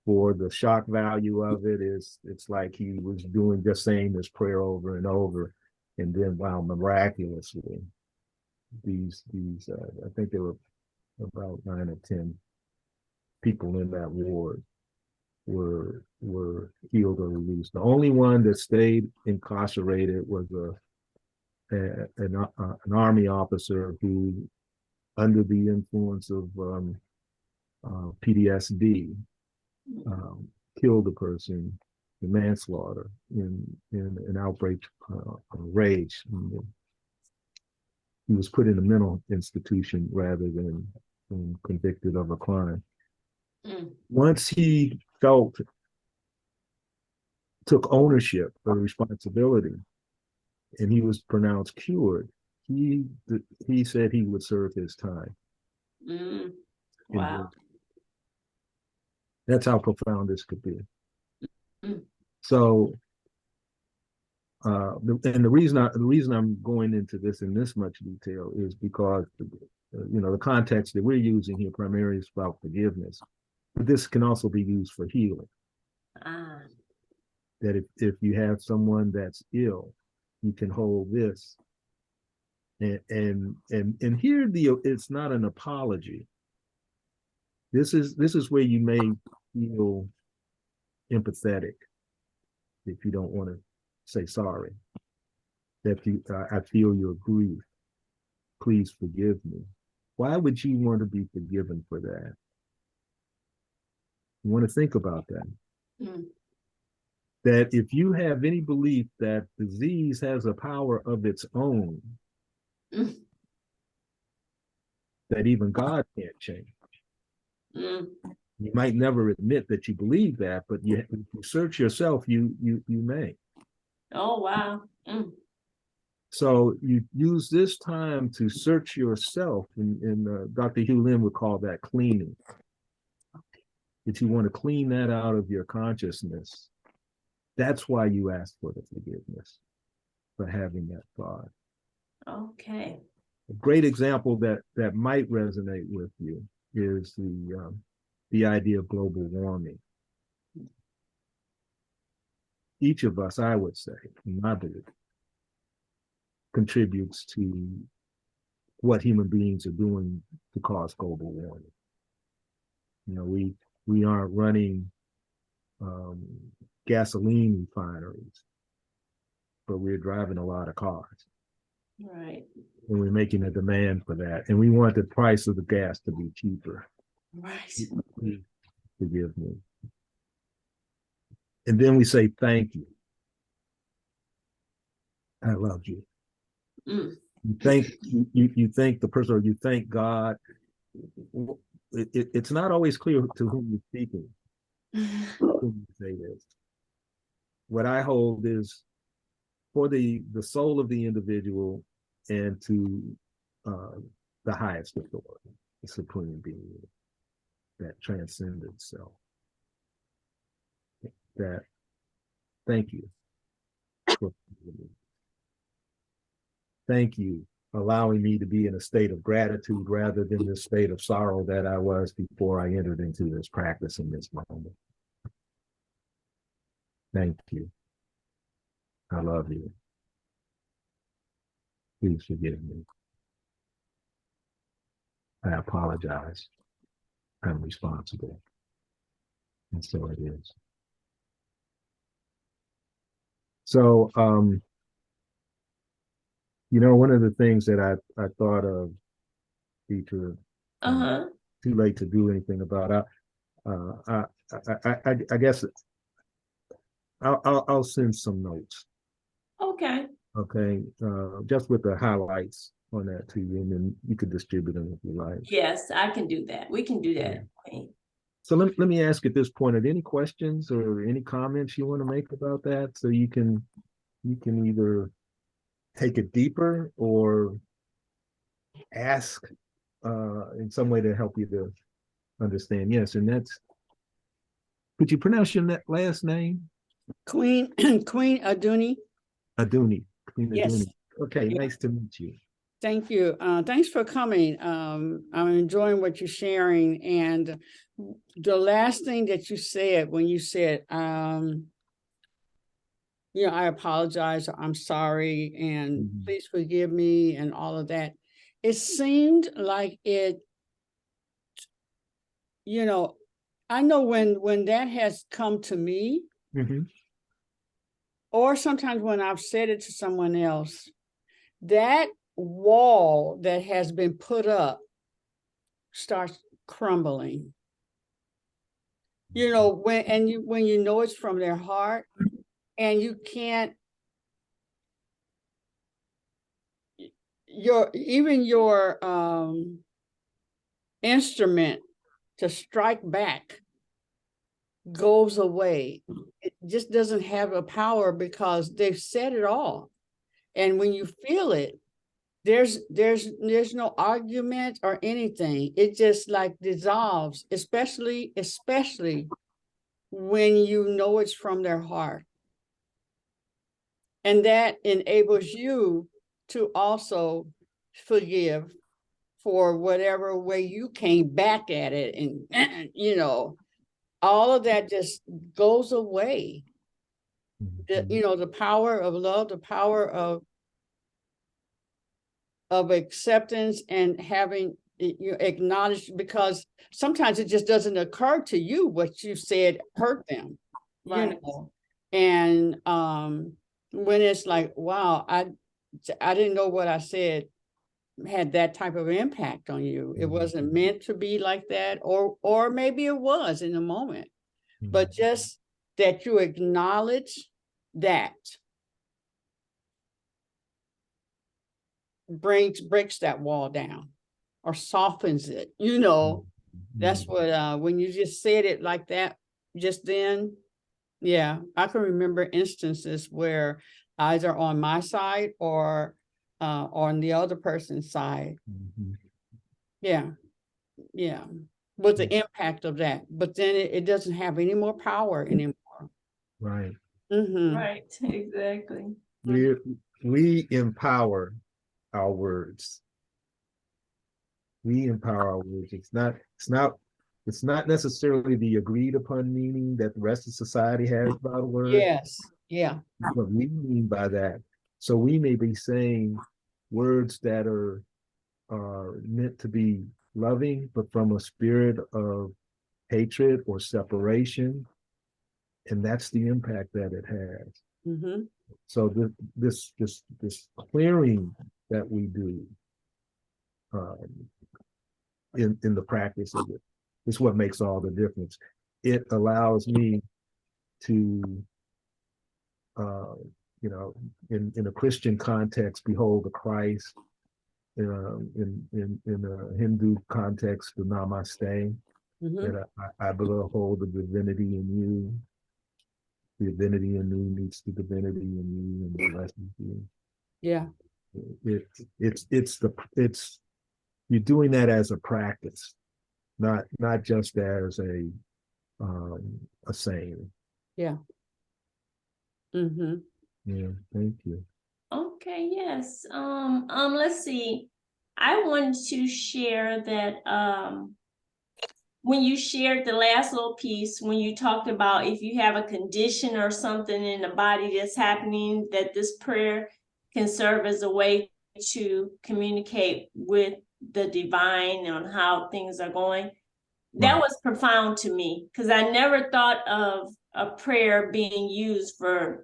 for the shock value of it, is it's like he was just saying this prayer over and over, and then wow, miraculously, these I think there were about 9 or 10 people in that ward were healed or released. The only one that stayed incarcerated was an Army officer who, under the influence of PTSD, killed a person in manslaughter in an outbreak of rage. He was put in a mental institution rather than convicted of a crime. Once he took ownership of responsibility, and he was pronounced cured, he said he would serve his time. Wow. That's how profound this could be. So, and the reason I'm going into this in this much detail is because the context that we're using here primarily is about forgiveness, but this can also be used for healing. That if you have someone that's ill, you can hold this, and here it's not an apology. This is where you may feel empathetic if you don't want to say sorry. That I feel your grief. Please forgive me. Why would you want to be forgiven for that? You want to think about that. That if you have any belief that disease has a power of its own, that even God can't change. You might never admit that you believe that, but if you search yourself, you may. Oh, wow. So you use this time to search yourself, and Dr. Hugh Lin would call that cleaning. If you want to clean that out of your consciousness, that's why you ask for the forgiveness, for having that thought. Okay. A great example that might resonate with you is the idea of global warming. Each of us, I would say, in my belief, contributes to what human beings are doing to cause global warming. You know, we aren't running gasoline refineries, but we're driving a lot of cars. Right. And we're making a demand for that. And we want the price of the gas to be cheaper. Right. Forgive me. And then we say, thank you. I love you. Mm. You thank the person, or you thank God. It's not always clear to whom you're speaking when you say this. What I hold is for the soul of the individual and to the highest authority, the supreme being that transcended self. That thank you. Thank you, allowing me to be in a state of gratitude rather than the state of sorrow that I was before I entered into this practice in this moment. Thank you. I love you. Please forgive me. I apologize. I'm responsible. And so it is. So, you know, one of the things that I thought of, Deitra, too late to do anything about. I guess I'll send some notes. Okay. Okay, just with the highlights on that to you, and then you could distribute them if you like. Yes, I can do that. We can do that. Yeah. So let me ask at this point, are there any questions or any comments you want to make about that? So you can either take it deeper or ask in some way to help you to understand. Yes, and that's, could you pronounce your last name? Queen Aduni. Aduni. Queen Yes. Aduni. Okay, Yeah. nice to meet you. Thank you. Thanks for coming. I'm enjoying what you're sharing. And the last thing that you said when you said, you know, I apologize, I'm sorry, and please forgive me, and all of that. It seemed like it, you know, I know when that has come to me, or sometimes when I've said it to someone else, that wall that has been put up starts crumbling. You know, when you know it's from their heart, and you can't, your instrument to strike back goes away. It just doesn't have a power because they've said it all. And when you feel it, there's no argument or anything. It just like dissolves, especially when you know it's from their heart. And that enables you to also forgive for whatever way you came back at it. And, you know, all of that just goes away. You know, the power of love, the power of acceptance, and having you acknowledge, because sometimes it just doesn't occur to you what you said hurt them, you know. And when it's like, wow, I didn't know what I said had that type of impact on you. It wasn't meant to be like that, or maybe it was in the moment, but just that you acknowledge that breaks that wall down or softens it, you know. That's what when you just said it like that just then. Yeah, I can remember instances where either on my side or on the other person's side. Yeah, with the impact of that. But then it doesn't have any more power anymore. Right. Right, exactly. We empower our words. We empower our words. It's not necessarily the agreed upon meaning that the rest of society has about a word. Yes. Yeah. What we mean by that So we may be saying words that are meant to be loving, but from a spirit of hatred or separation, and that's the impact that it has. Mm-hmm. So this clearing that we do in the practice of it is what makes all the difference. It allows me to, you know, in a Christian context, behold the Christ. In a Hindu context, the Namaste. Mm-hmm. That I behold the divinity in you. The divinity in me meets the divinity in you and blesses you. Yeah. It's you're doing that as a practice, not just as a saying. Yeah. Mm-hmm. Yeah, thank you. Okay, yes. Let's see. I wanted to share that when you shared the last little piece, when you talked about if you have a condition or something in the body that's happening, that this prayer can serve as a way to communicate with the divine on how things are going. That was profound to me, because I never thought of a prayer being used from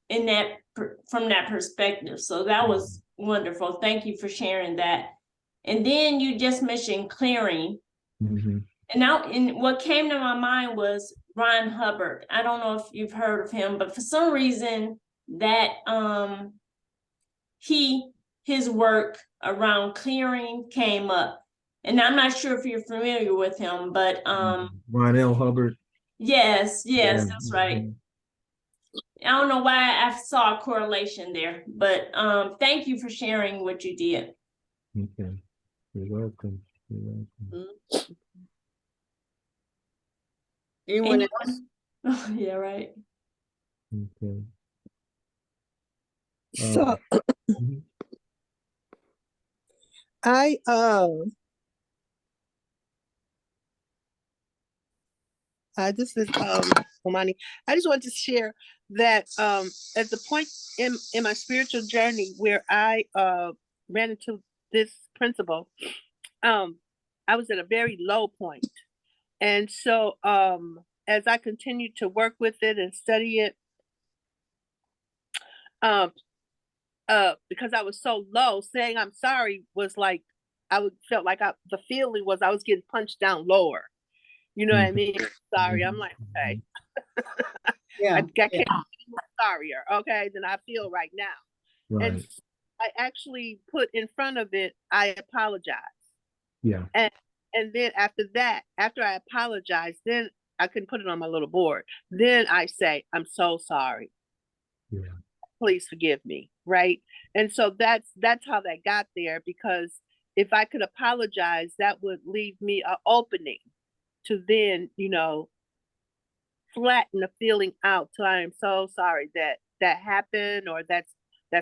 that perspective. So that was wonderful. Thank you for sharing that. And then you just mentioned clearing. Mm-hmm. And what came to my mind was Ron Hubbard. I don't know if you've heard of him, but for some reason that his work around clearing came up. And I'm not sure if you're familiar with him, but Ron L. Hubbard. yes, Yeah. that's right. I don't know why I saw a correlation there, but thank you for sharing what you did. Okay. You're welcome. You're welcome. Anyone else? Oh, yeah, right. Okay. So Mhm. I this is Omani. I just wanted to share that at the point in my spiritual journey where I ran into this principle, I was at a very low point. And so as I continued to work with it and study it, because I was so low, saying I'm sorry was like felt like the feeling was I was getting punched down lower. You know what I mean? Sorry. I'm like, okay. Yeah. I can't be sorrier. Okay, than I feel right now. Right. And I actually put in front of it, I apologize. Yeah. And then after that, after I apologize, then I can put it on my little board. Then I say, I'm so sorry. Yeah. Please forgive me. Right. And so that's how that got there, because if I could apologize, that would leave me an opening to then, flatten the feeling out till I am so sorry that happened, or that's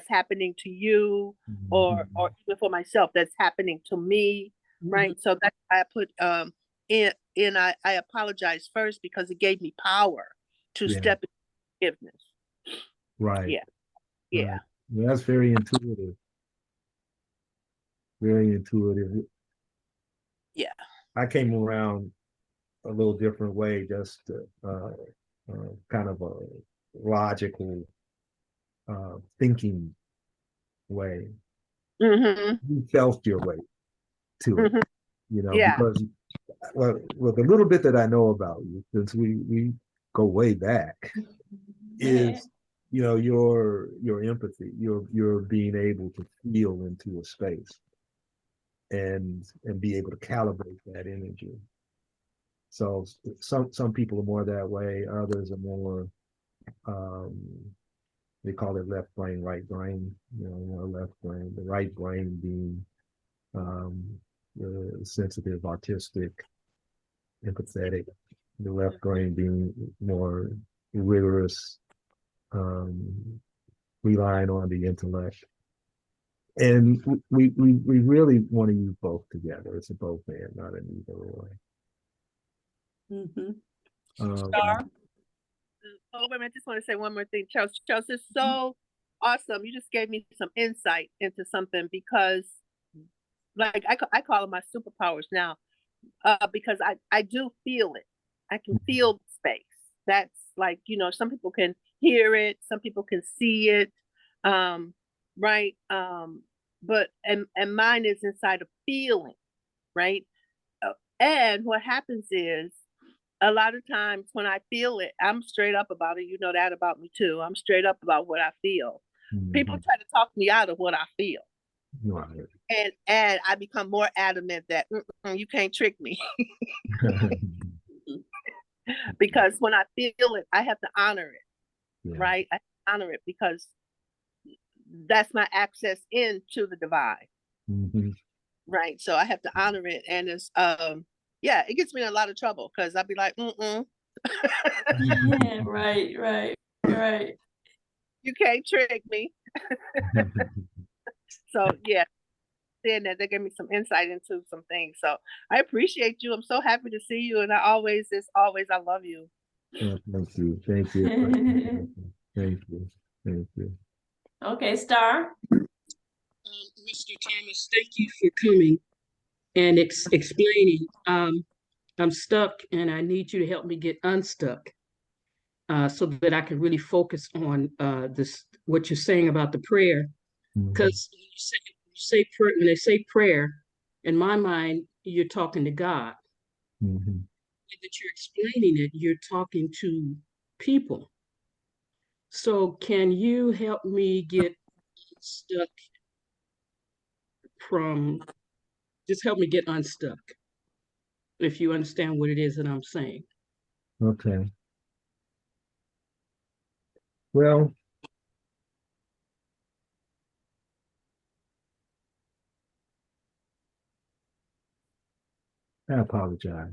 happening to you, or even for myself, that's happening to me. Right. So that's why I put in I apologize first, because it gave me power to step in forgiveness. Right. Yeah. Yeah. Right. Yeah, that's very intuitive. Very intuitive. Yeah. I came around a little different way, just kind of a logical thinking way. Mm-hmm. You felt your way to it, Yeah. because well, the little bit that I know about you, since we go way back, is your empathy, your being able to feel into a space and be able to calibrate that energy. So some people are more that way, others are more they call it left brain, right brain, more left brain, the right brain being the sensitive, artistic, empathetic, the left brain being more rigorous, relying on the intellect. And we really want to use both together. It's a both and, not an either or. Star? Oh, wait a minute, I just want to say one more thing. Charles is so awesome. You just gave me some insight into something because like I call them my superpowers now, because I do feel it. I can feel space. That's like, some people can hear it, some people can see it, right? But and mine is inside of feeling, right? And what happens is a lot of times when I feel it, I'm straight up about it. You know that about me too. I'm straight up about what I feel. People try to talk me out of what I feel. Right. And I become more adamant that you can't trick me. Because when I feel it, I have to honor it, Yeah. right? I honor it because that's my access into the divine, right? So I have to honor it, and it's yeah, it gets me in a lot of trouble because I'd be like, Right. you can't trick me. So yeah, saying that they gave me some insight into some things. So I appreciate you. I'm so happy to see you, and I love you. Thank you. Thank you. Thank you. Thank you. Okay, Star. Mr. Thomas, thank you for coming and explaining. I'm stuck and I need you to help me get unstuck, so that I can really focus on this, what you're saying about the prayer. Because when they say prayer, in my mind, you're talking to God. That you're explaining it, you're talking to people. So can you help me get stuck just help me get unstuck, if you understand what it is that I'm saying. Okay. Well, I apologize.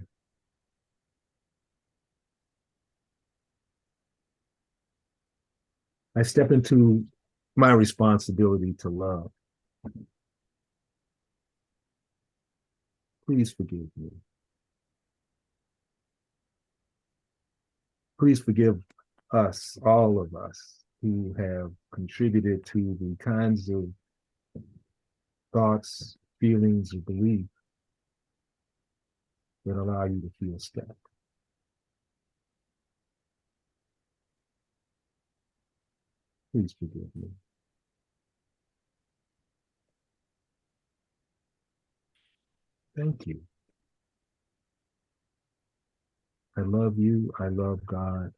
I step into my responsibility to love. Please forgive me. Please forgive us, all of us, who have contributed to the kinds of thoughts, feelings, or beliefs that allow you to feel stuck. Please forgive me. Thank you. I love you. I love God.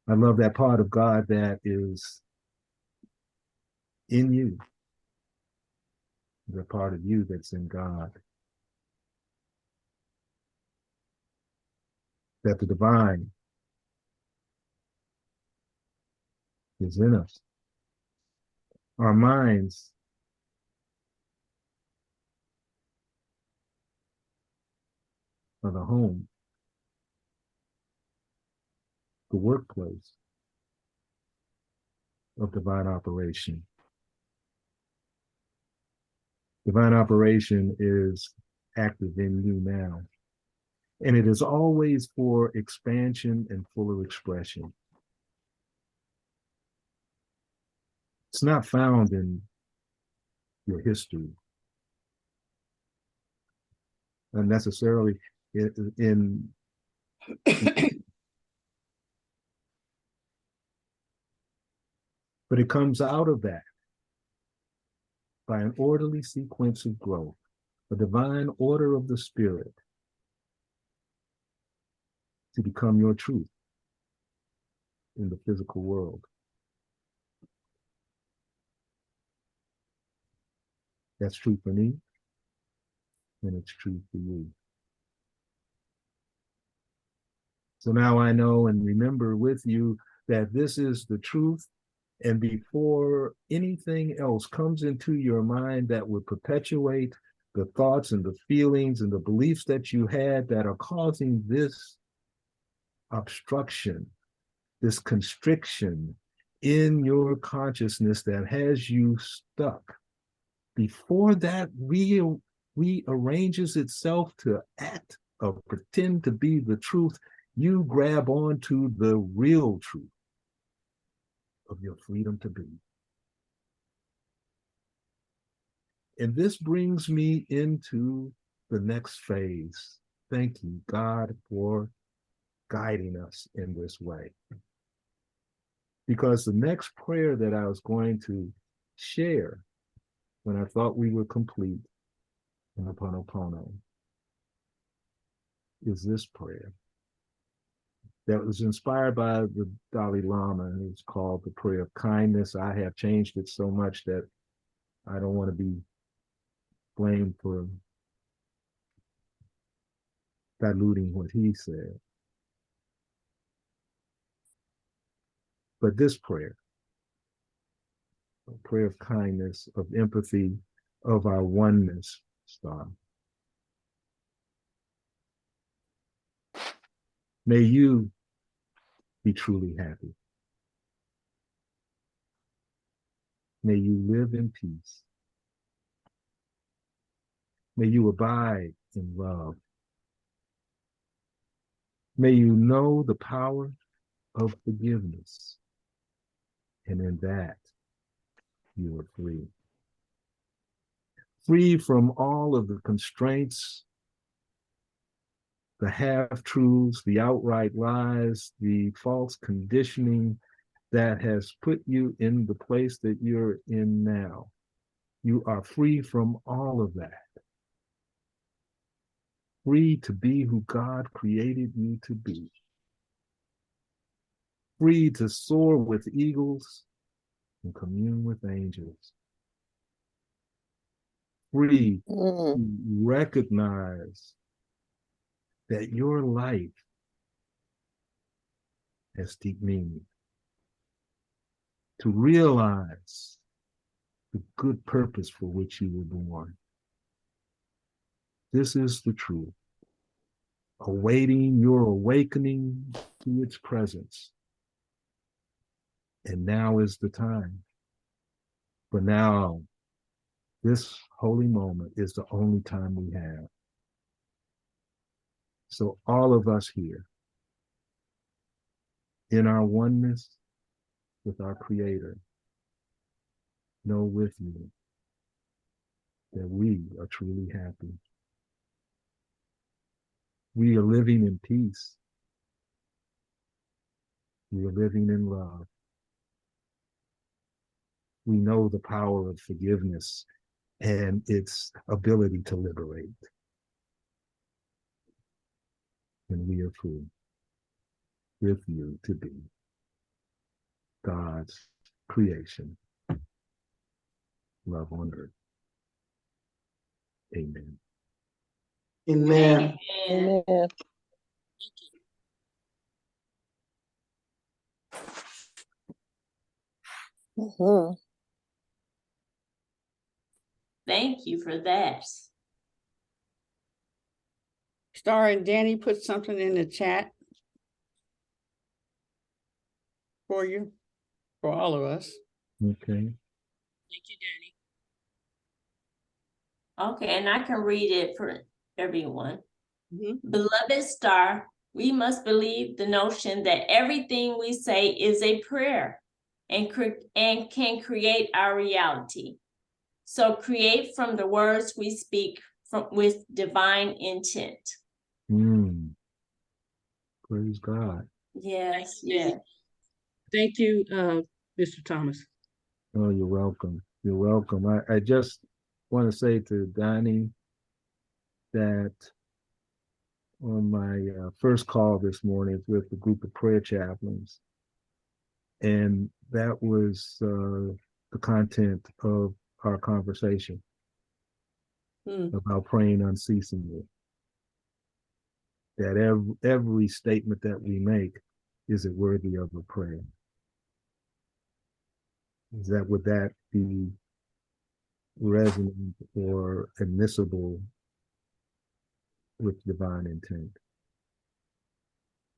I love that part of God that is in you, the part of you that's in God. That the divine is in us. Our minds are the home, the workplace of divine operation. Divine operation is active in you now, and it is always for expansion and fuller expression. It's not found in your history, unnecessarily in but it comes out of that by an orderly sequence of growth, a divine order of the spirit to become your truth in the physical world. That's true for me, and it's true for you. So now I know and remember with you that this is the truth, and before anything else comes into your mind that would perpetuate the thoughts and the feelings and the beliefs that you had that are causing this obstruction, this constriction in your consciousness that has you stuck, before that rearranges itself to act or pretend to be the truth, you grab onto the real truth. of your freedom to be. And this brings me into the next phase. Thank you, God, for guiding us in this way. Because the next prayer that I was going to share when I thought we were complete in Ho'oponopono is this prayer that was inspired by the Dalai Lama, and it's called the Prayer of Kindness. I have changed it so much that I don't want to be blamed for diluting what he said. But this prayer, a prayer of kindness, of empathy, of our oneness, Star. May you be truly happy. May you live in peace. May you abide in love. May you know the power of forgiveness. And in that, you are free. Free from all of the constraints, the half-truths, the outright lies, the false conditioning that has put you in the place that you're in now. You are free from all of that. Free to be who God created you to be. Free to soar with eagles and commune with angels. Free to recognize that your life has deep meaning. To realize the good purpose for which you were born. This is the truth. Awaiting your awakening to its presence. And now is the time. For now, this holy moment is the only time we have. So all of us here, in our oneness with our Creator, know with you that we are truly happy. We are living in peace. We are living in love. We know the power of forgiveness and its ability to liberate. And we are free with you to be God's creation, love on earth. Amen. Amen. Amen. Mhm. Thank you for that. Star and Danny put something in the chat for you, for all of us. Okay. Thank you, Danny. Okay, and I can read it for everyone. Mhm. Beloved Star, we must believe the notion that everything we say is a prayer and can create our reality. So create from the words we speak with divine intent. Praise God. Yes, yes. Thank you, Mr. Thomas. Oh, you're welcome. You're welcome. I just want to say to Donnie that on my first call this morning with a group of prayer chaplains, and that was the content of our conversation about praying unceasingly. That every statement that we make, is it worthy of a prayer? Would that be resonant or admissible with divine intent?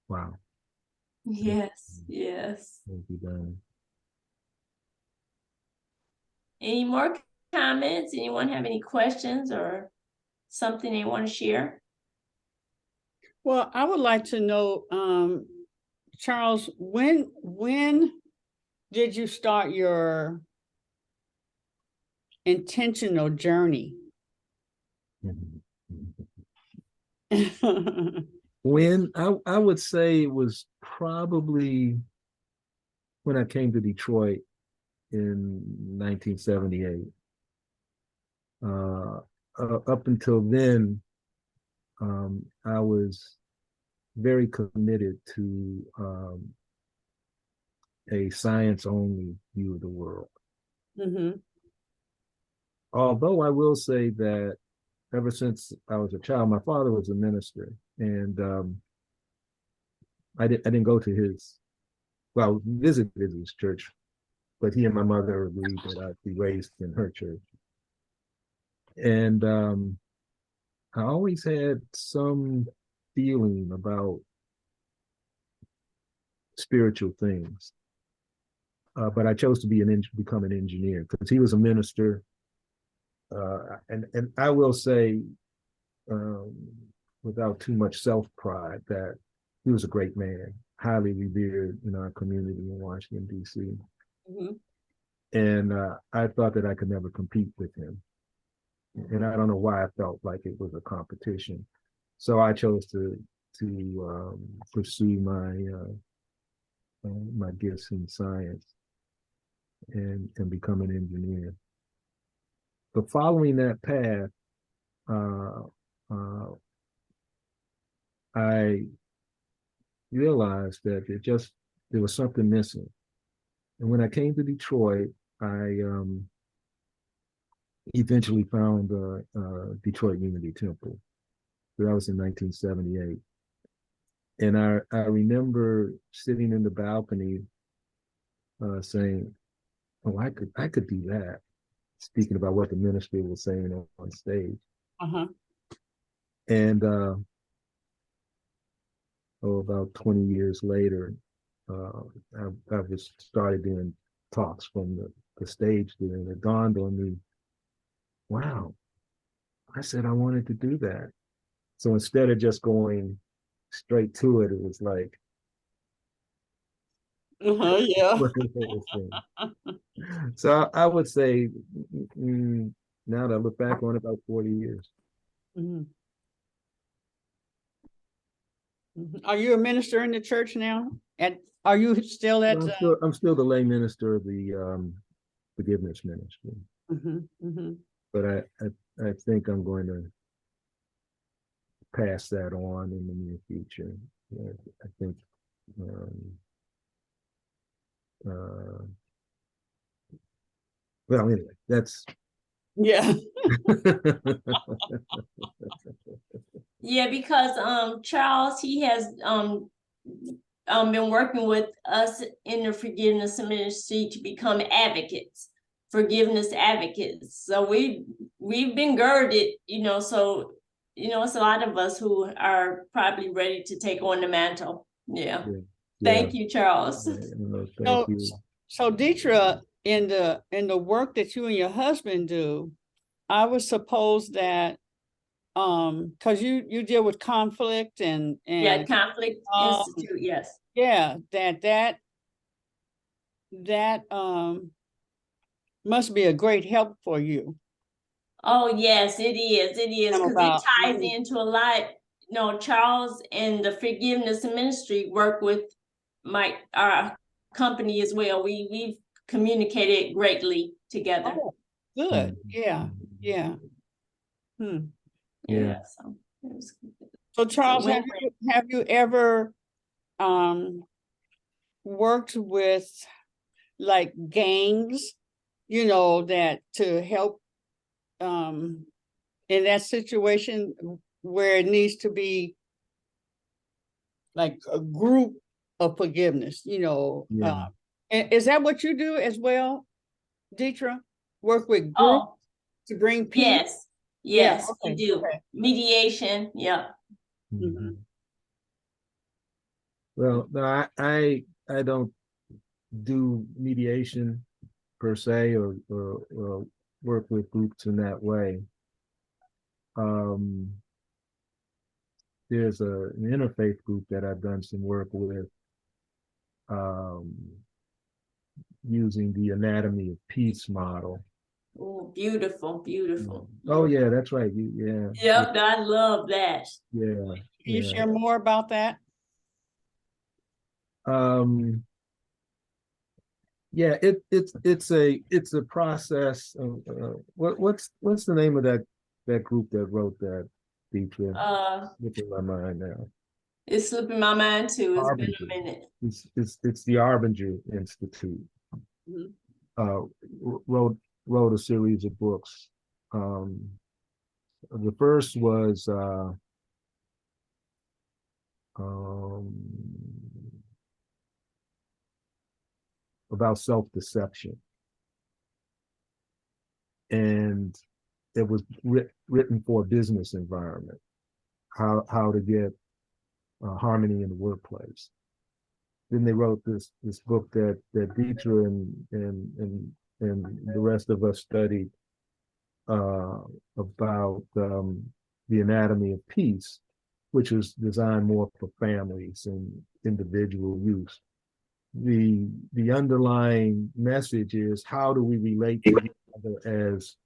Wow. Yes, yes. Thank you, Donnie. Any more comments? Anyone have any questions or something they want to share? Well, I would like to know, Charles, when did you start your intentional journey? When I would say it was probably when I came to Detroit in 1978. Up until then, I was very committed to a science-only view of the world. Mm-hmm. Although I will say that ever since I was a child, my father was a minister, and I didn't go to his, well, visited his church, but he and my mother agreed that I'd be raised in her church. And I always had some feeling about spiritual things, but I chose to become an engineer because he was a minister, and I will say, without too much self pride, that he was a great man, highly revered in our community in Washington D.C. Mm-hmm. And I thought that I could never compete with him, and I don't know why I felt like it was a competition. So I chose to pursue my gifts in science and become an engineer. But following that path, I realized that there was something missing. And when I came to Detroit, I eventually found Detroit Unity Temple. That was in 1978. And I remember sitting in the balcony saying, oh, I could do that. Speaking about what the ministry was saying on stage. Uh-huh. And about 20 years later, I was started doing talks from the stage there, and it dawned on me, wow, I said I wanted to do that. So instead of just going straight to it, it was like, Yeah. what the whole thing. So I would say, now that I look back on it, about 40 years. Mm-hmm. Mm-hmm. Are you a minister in the church now? Are you still at? I'm still the lay minister of the forgiveness ministry. Mm-hmm, mm-hmm. But I think I'm going to pass that on in the near future. I think well, anyway, that's Yeah. Yeah, because Charles, he has been working with us in the forgiveness ministry to become advocates, forgiveness advocates. So we've been girded, so it's a lot of us who are probably ready to take on the mantle. Yeah. Thank you, Charles. Thank you. So Deitra, in the work that you and your husband do, I would suppose that because you deal with conflict and yeah, Conflict Institute, yes. Yeah, that must be a great help for you. Oh, yes, it is. It is, because it ties into a lot. Charles and the forgiveness ministry work with our company as well. We've communicated greatly together. Oh, good. Yeah. Yeah. Yeah. So Charles, have you ever worked with like gangs, that to help in that situation where it needs to be like a group of forgiveness, is that what you do as well, Deitra? Work with groups to bring peace? Yes, we do. Okay. Mediation, yeah. Mm-hmm. Well, no, I don't do mediation per se or work with groups in that way. There's an interfaith group that I've done some work with using the anatomy of peace model. Oh, beautiful, beautiful. Oh yeah, that's right. Yep, I love that. Yeah. Can you Yeah. share more about that? Yeah, it's a process of, what's the name of that group that wrote that, Deitra? Looking my mind now. It's slipping my mind too. It's been Harbinger. a minute. It's the Harbinger Institute. Mhm. Wrote a series of books. The first was about self-deception, and it was written for a business environment, how to get harmony in the workplace. Then they wrote this book that Deitra and the rest of us studied about the anatomy of peace, which was designed more for families and individual use. The underlying message is, how do we relate to each other as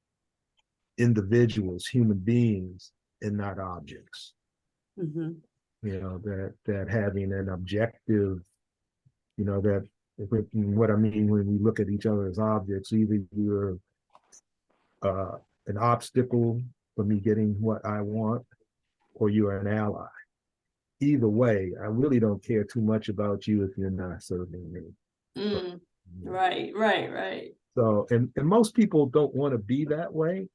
individuals, human beings, and not objects? Mhm. You know, that having an objective, you know, that what I mean when we look at each other as objects, either you're an obstacle for me getting what I want, or you're an ally. Either way, I really don't care too much about you if you're not serving me. Right, right, right. So, and most people don't want to be that way,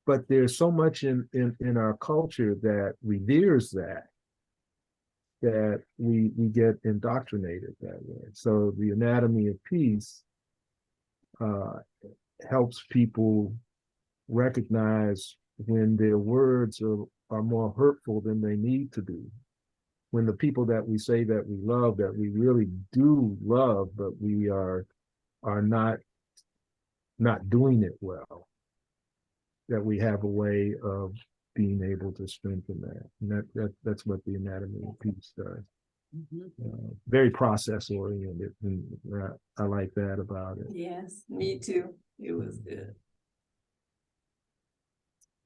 but there's so much in our culture that reveres that we get indoctrinated that way. So the anatomy of peace helps people recognize when their words are more hurtful than they need to be. When the people that we say that we love, that we really do love, but we are not doing it well, that we have a way of being able to strengthen that. And that's what the anatomy of peace does. Very process oriented, and I like that about it. Yes, me too. It was good.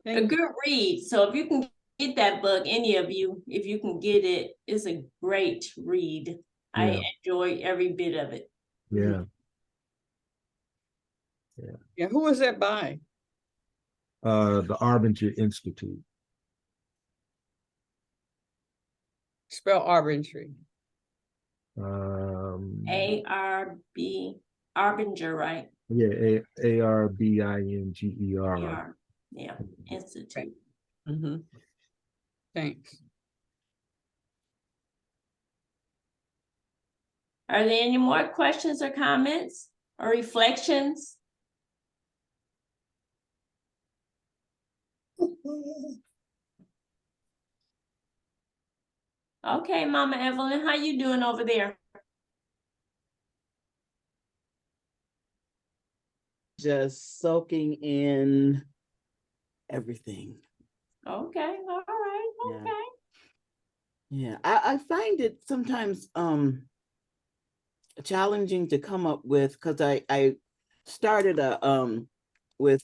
A Thank you. good read. So if you can get that book, any of you, if you can get it, it's a great read. I enjoy every bit of it. Yeah. Yeah, who was that by? The Harbinger Institute. Spell arbitrary. A-R-B, Arbinger, right? Yeah, Arbinger. Yeah, yeah, Institute. Thanks. Are there any more questions or comments or reflections? Okay, Mama Evelyn, how you doing over there? Just soaking in everything. Okay, all right, okay. Yeah, I find it sometimes challenging to come up with, because I started with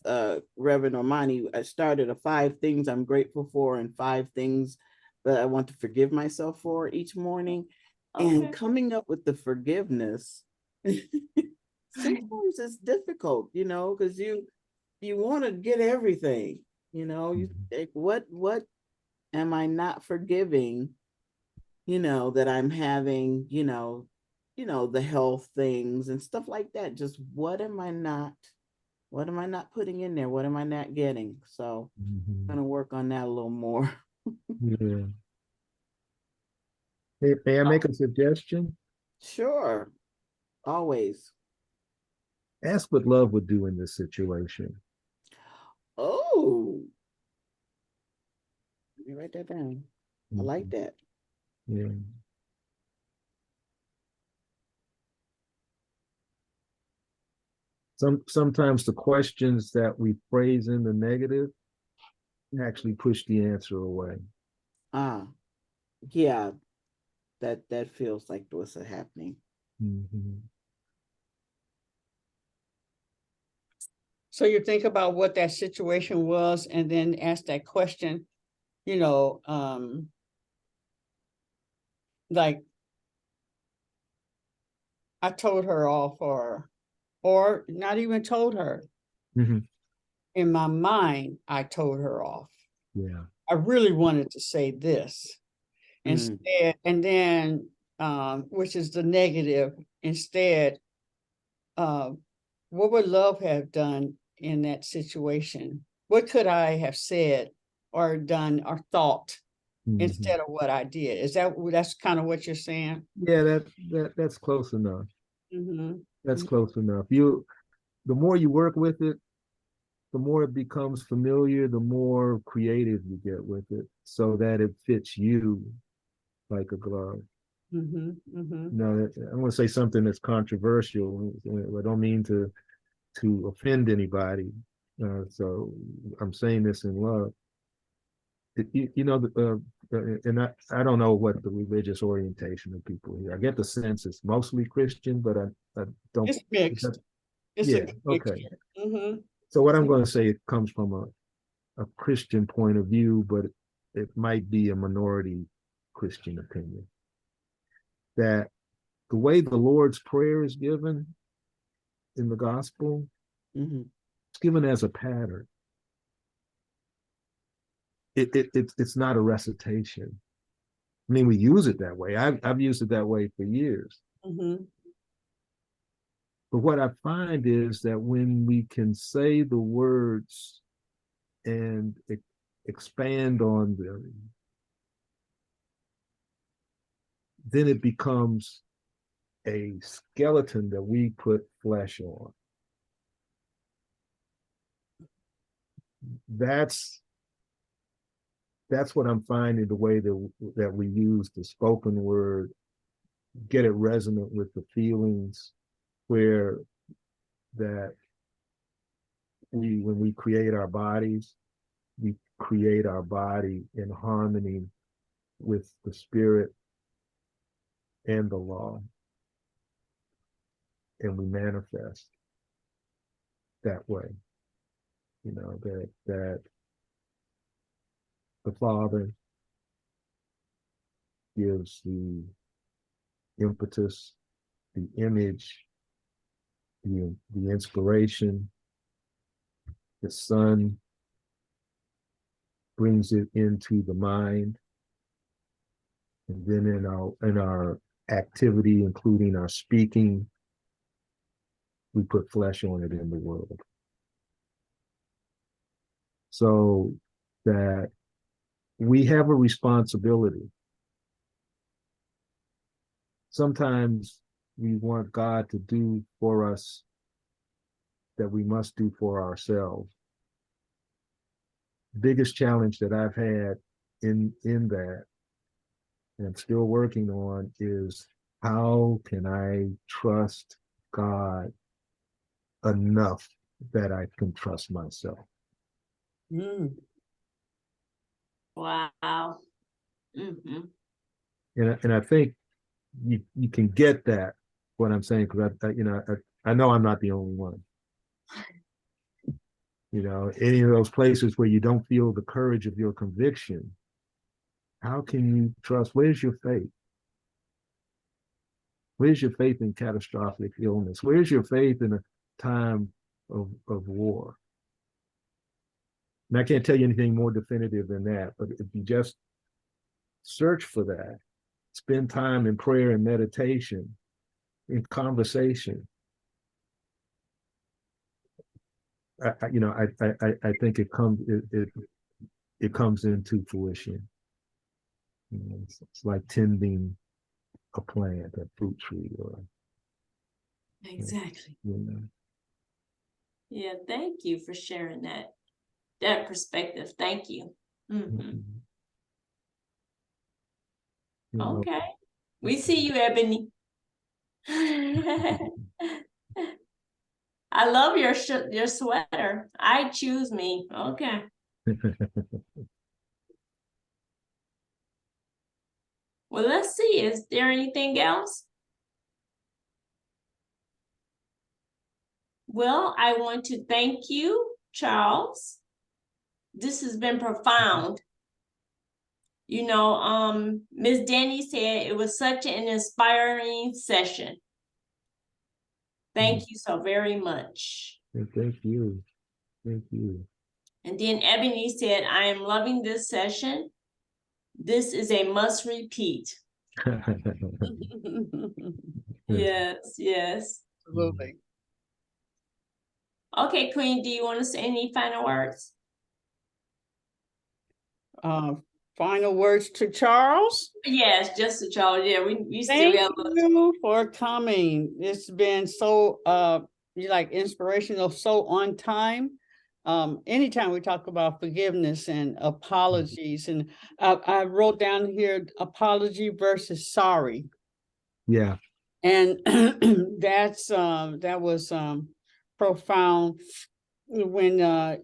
Reverend Armani, I started a 5 things I'm grateful for and 5 things that I want to forgive myself for each morning. And coming up with the forgiveness sometimes it's difficult, you know, because you want to get everything, you know, you think, what am I not forgiving, you know, that I'm having, you know, the health things and stuff like that. Just what am I not putting in there? What am I not getting? So I'm gonna work on that a little more. Yeah. May I make a suggestion? Sure. Always. Ask what love would do in this situation. Oh, let me write that down. I like that. Yeah. Sometimes the questions that we phrase in the negative actually push the answer away. Yeah, that feels like what's happening. Mhm. So you think about what that situation was and then ask that question, like I told her off or not even told her. Mhm. In my mind, I told her off. Yeah. I really wanted to say this. Instead, and then which is the negative, instead, what would love have done in that situation? What could I have said or done or thought Mhm. instead of what I did? That's kind of what you're saying? Yeah, that's close enough. Mhm. That's close enough. The more you work with it, the more it becomes familiar, the more creative you get with it, so that it fits you like a glove. Mhm. Mhm. I'm going to say something that's controversial. I don't mean to offend anybody, so I'm saying this in love. And I don't know what the religious orientation of people here. I get the sense it's mostly Christian, but I don't. It's mixed. It's a Yeah. good Okay. mixture. Mhm. So what I'm going to say, it comes from a Christian point of view, but it might be a minority Christian opinion. That the way the Lord's Prayer is given in the gospel, it's given as a pattern. It's not a recitation. I mean, we use it that way. I've used it that way for years. Mhm. But what I find is that when we can say the words and expand on them, then it becomes a skeleton that we put flesh on. That's what I'm finding, the way that we use the spoken word, get it resonant with the feelings, where that when we create our bodies, we create our body in harmony with the spirit and the law, and we manifest that way. That the Father gives the impetus, the image, the inspiration. The Son brings it into the mind, and then in our activity, including our speaking, we put flesh on it in the world. So that we have a responsibility. Sometimes we want God to do for us that we must do for ourselves. The biggest challenge that I've had in that, and I'm still working on, is how can I trust God enough that I can trust myself? Wow. Mm-hmm. And I think you can get that, what I'm saying, because I know I'm not the only one. Any of those places where you don't feel the courage of your conviction, how can you trust? Where's your faith? Where's your faith in catastrophic illness? Where's your faith in a time of war? And I can't tell you anything more definitive than that, but if you just search for that, spend time in prayer and meditation, in conversation, I think it comes into fruition. It's like tending a plant, a fruit tree, or Exactly. you know. Yeah, thank you for sharing that perspective. Thank you. Mm-hmm. Okay. We see you, Ebony. I love your sweater. I choose me. Okay. Well, let's see. Is there anything else? Well, I want to thank you, Charles. This has been profound. You know, Ms. Danny said it was such an inspiring session. Thank you so very much. Thank you. Thank you. And then Ebony said, I am loving this session. This is a must repeat. Yes, yes. Absolutely. Okay, Queen, do you want to say any final words? Final words to Charles. Yes, just to Charles. Yeah, we still Thank got you for coming. It's been so like inspirational, so on time. Anytime we talk about forgiveness and apologies, and I wrote down here apology versus sorry. Yeah. And that was profound when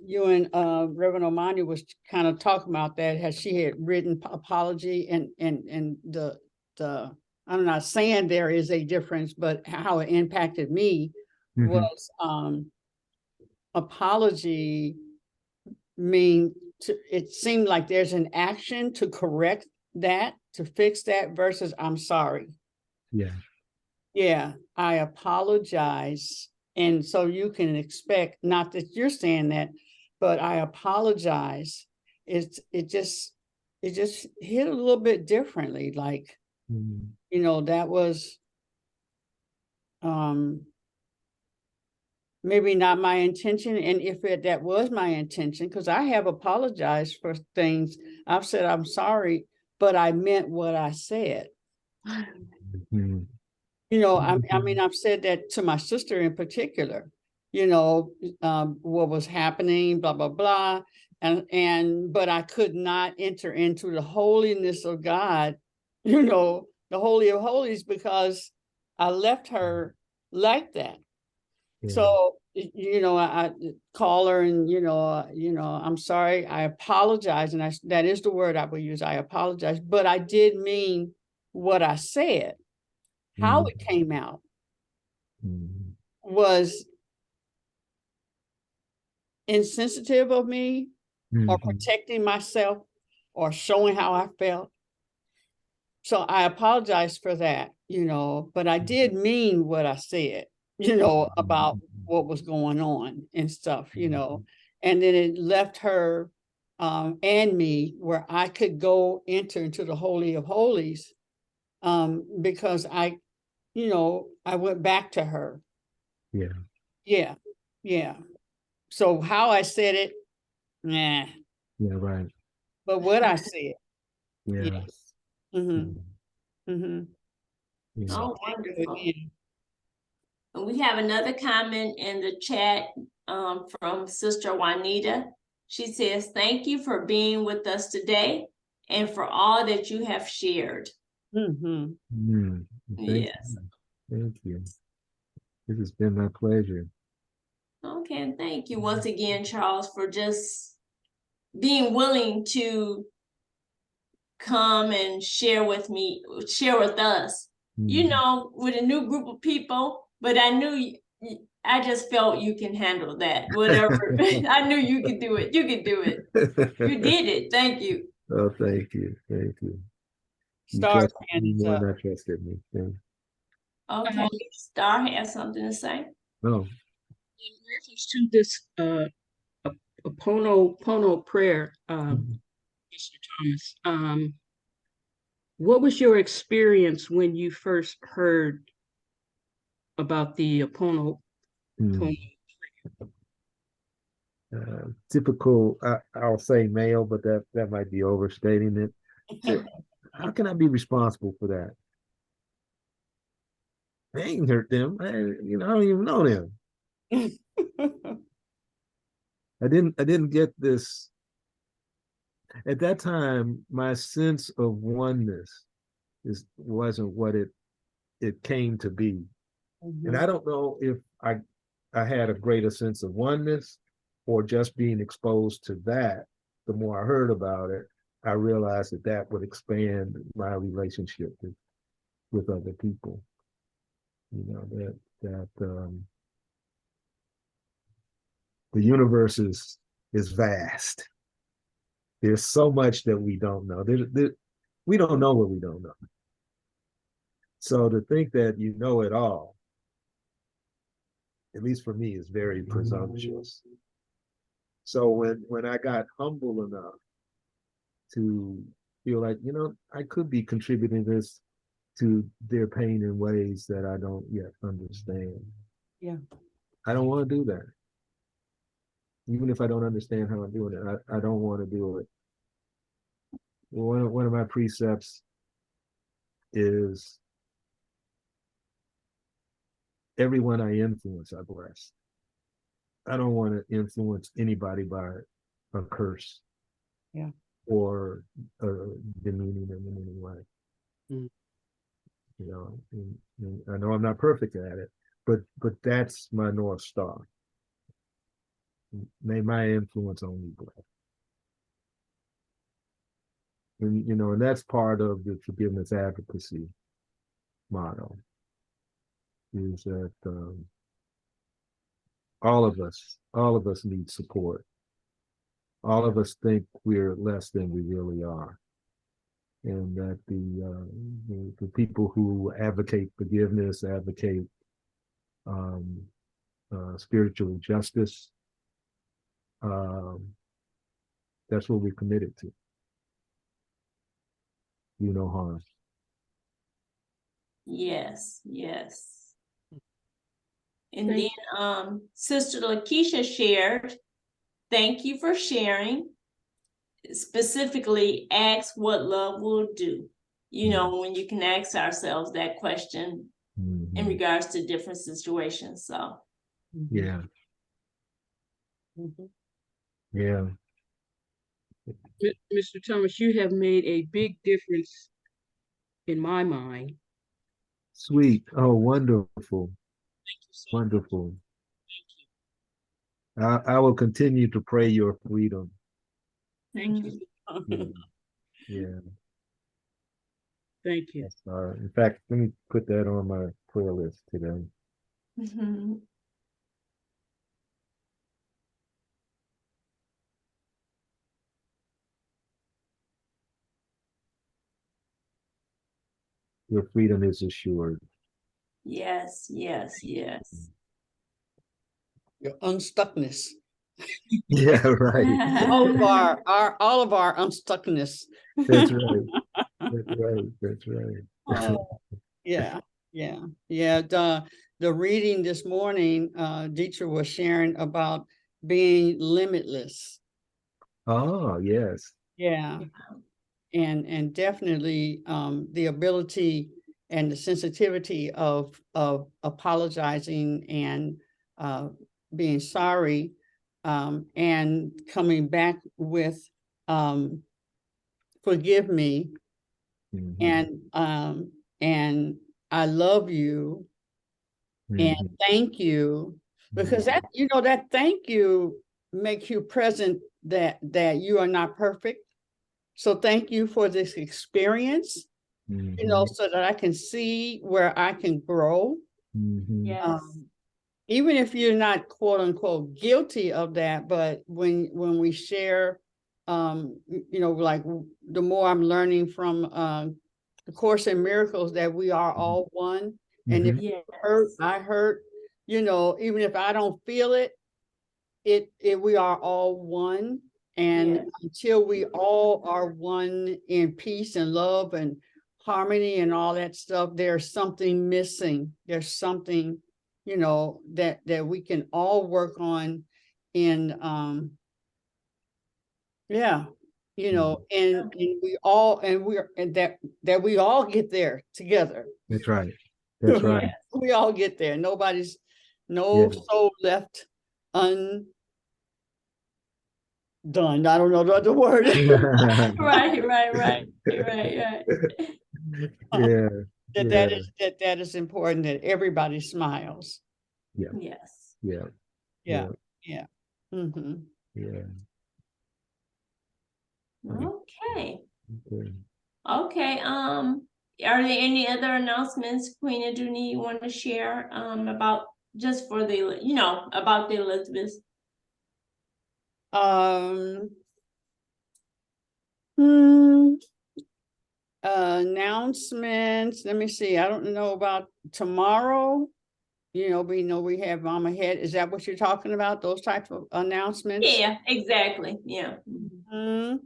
you and Reverend Omani was kind of talking about that, how she had written apology and the I'm not saying there is a difference, but how it impacted me was apology it seemed like there's an action to correct that, to fix that, versus I'm sorry. Yeah. Yeah, I apologize. And so you can expect, not that you're saying that, but I apologize. It just hit a little bit differently. Like, you know, that was maybe not my intention. And if that was my intention, because I have apologized for things, I've said I'm sorry, but I meant what I said. You know, I mean, I've said that to my sister in particular, you know, what was happening, blah, blah, blah. But I could not enter into the holiness of God, you know, the Holy of Holies, because I left her like that. Yeah. So, you know, I call her and, you know, I'm sorry, I apologize. And that is the word I will use. I apologize, but I did mean what I said. How it came out was insensitive of me, or protecting myself, or showing how I felt. So I apologize for that, you know, but I did mean what I said, you know, about what was going on and stuff, you know, and then it left her and me where I could go enter into the Holy of Holies because you know, I went back to her. Yeah. Yeah. Yeah. So how I said it, nah. Yeah, right. But what I said, yeah. yes. Mm-hmm. Mm-hmm. Yeah. Oh, wonderful. And we have another comment in the chat from Sister Juanita. She says, thank you for being with us today and for all that you have shared. Thank Yes. you. Thank you. This has been my pleasure. Okay, and thank you once again, Charles, for just being willing to come and share with us, you know, with a new group of people, but I just felt you can handle that, whatever. I knew you could do it. You could do it. You did it. Thank you. Oh, thank you. Thank you. Star me more than I trusted me. Yeah. Okay, Star has something to say. No. In reference to this a Pono prayer, Mr. Thomas, what was your experience when you first heard about the Pono prayer? Typical, I'll say male, but that might be overstating it. So, how can I be responsible for that? I ain't hurt them. I don't even know them. I didn't get this. At that time, my sense of oneness wasn't what it came to be. And I don't know if I had a greater sense of oneness or just being exposed to that. The more I heard about it, I realized that would expand my relationship with other people. You know, the universe is vast. There's so much that we don't know. We don't know what we don't know. So to think that you know it all, at least for me, is very presumptuous. So when I got humble enough to feel like, I could be contributing this to their pain in ways that I don't yet understand. Yeah. I don't want to do that. Even if I don't understand how I'm doing it, I don't want to do it. One of my precepts is everyone I influence, I bless. I don't want to influence anybody by a curse. Yeah. Or demeaning them in any way. Mm. And I know I'm not perfect at it, but that's my North Star. May my influence only bless. And that's part of the forgiveness advocacy motto, is that all of us need support. All of us think we're less than we really are. And that the people who advocate forgiveness, advocate spiritual justice, that's what we're committed to. Do no harm. Yes, yes. And then Sister Lakeisha shared, thank you for sharing. Specifically, ask what love will do. When you can ask ourselves that question in regards to different situations. So yeah. Mhm. Yeah. Mr. Thomas, you have made a big difference in my mind. Sweet. Oh, wonderful. Thank you so Wonderful. much. Thank I will continue to pray your freedom. you. Thank you. Yeah. Thank you. In fact, let me put that on my prayer list today. Your freedom is assured. yes, yes, yes. Your unstuckness. Yeah, right. All of our unstuckness. That's right. That's right. That's right. Oh, yeah. The reading this morning, Deitra was sharing about being limitless. Oh, yes. Yeah. And definitely the ability and the sensitivity of apologizing and being sorry, and coming back with forgive me, and I love you, and thank you, because that that thank you makes you present that you are not perfect. So thank you for this experience, so that I can see where I can grow. Yes. Even if you're not quote unquote guilty of that, but when we share, like the more I'm learning from the Course in Miracles, that we are all one. And if you hurt, I hurt, even if I don't feel it, we are all one. And until we all are one in peace and love and harmony and all that stuff, there's something missing. There's something, that we can all work on in, and we all, that we all get there together. That's right. That's right. We all get there. Nobody's, no soul left undone. I don't know the other word. Right. Yeah. That is important, that everybody smiles. Yeah. Yes. Yeah. Mm-hmm. Yeah. Okay. Are there any other announcements, Queen Aduni, you want to share about just for the about the Elizabeth Um, hmm, announcements. Let me see. I don't know about tomorrow. You know, we know we have Mama Head. Is that what you're talking about? Those types of announcements? Yeah, exactly. Yeah. Mhm.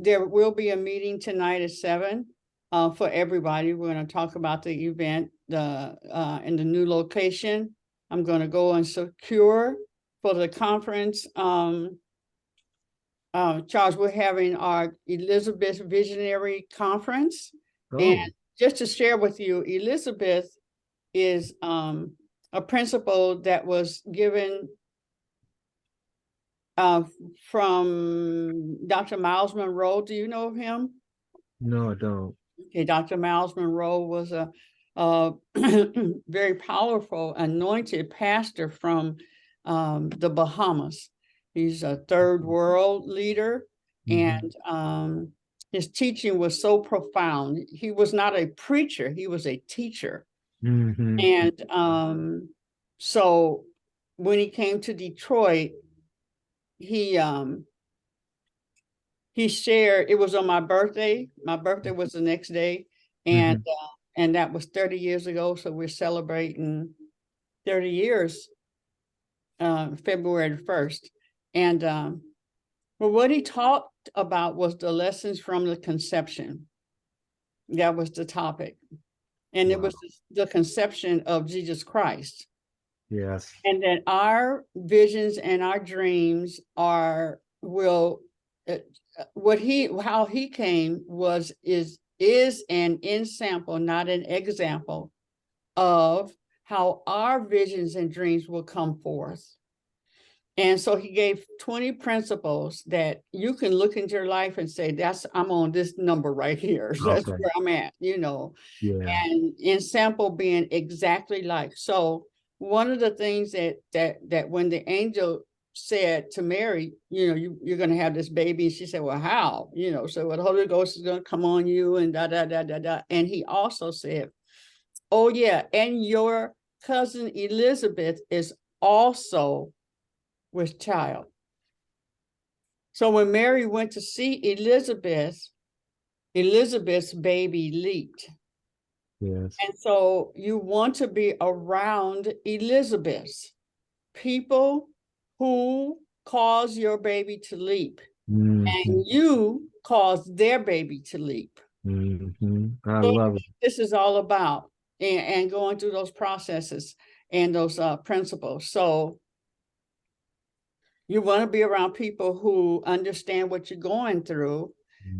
There will be a meeting tonight at 7 for everybody. We're going to talk about the event in the new location. I'm going to go and secure for the conference. Charles, we're having our Elizabeth Visionary Conference. And Oh, just to share with you, Elizabeth is a principle that was given from Dr. Miles Monroe. Do you know of him? no, I don't. Okay, Dr. Miles Monroe was a very powerful anointed pastor from the Bahamas. He's a third world leader, and his teaching was so profound. He was not a preacher, he was a teacher. Mm-hmm. And so when he came to Detroit, he shared, it was on my birthday. My birthday was the next day. And that was 30 years ago. So we're celebrating 30 years, February 1st. And well, what he talked about was the lessons from the conception. That was the topic. And it was the conception of Jesus Christ. Yes. And that our visions and our dreams how he came is an ensample, not an example of how our visions and dreams will come forth. And so he gave 20 principles that you can look into your life and say, I'm on this number right here. That's where I'm at, you know. Yeah. And ensample being exactly like. So one of the things that when the angel said to Mary, you know, you're going to have this baby, and she said, well, how? You know, so the Holy Ghost is going to come on you and da da da da da. And he also said, oh yeah, and your cousin Elizabeth is also with child. So when Mary went to see Elizabeth's baby leaped. Yes. And so you want to be around Elizabeths, people who cause your baby to leap, and you cause their baby to leap. I So love it. this is all about and going through those processes and those principles. So you want to be around people who understand what you're going through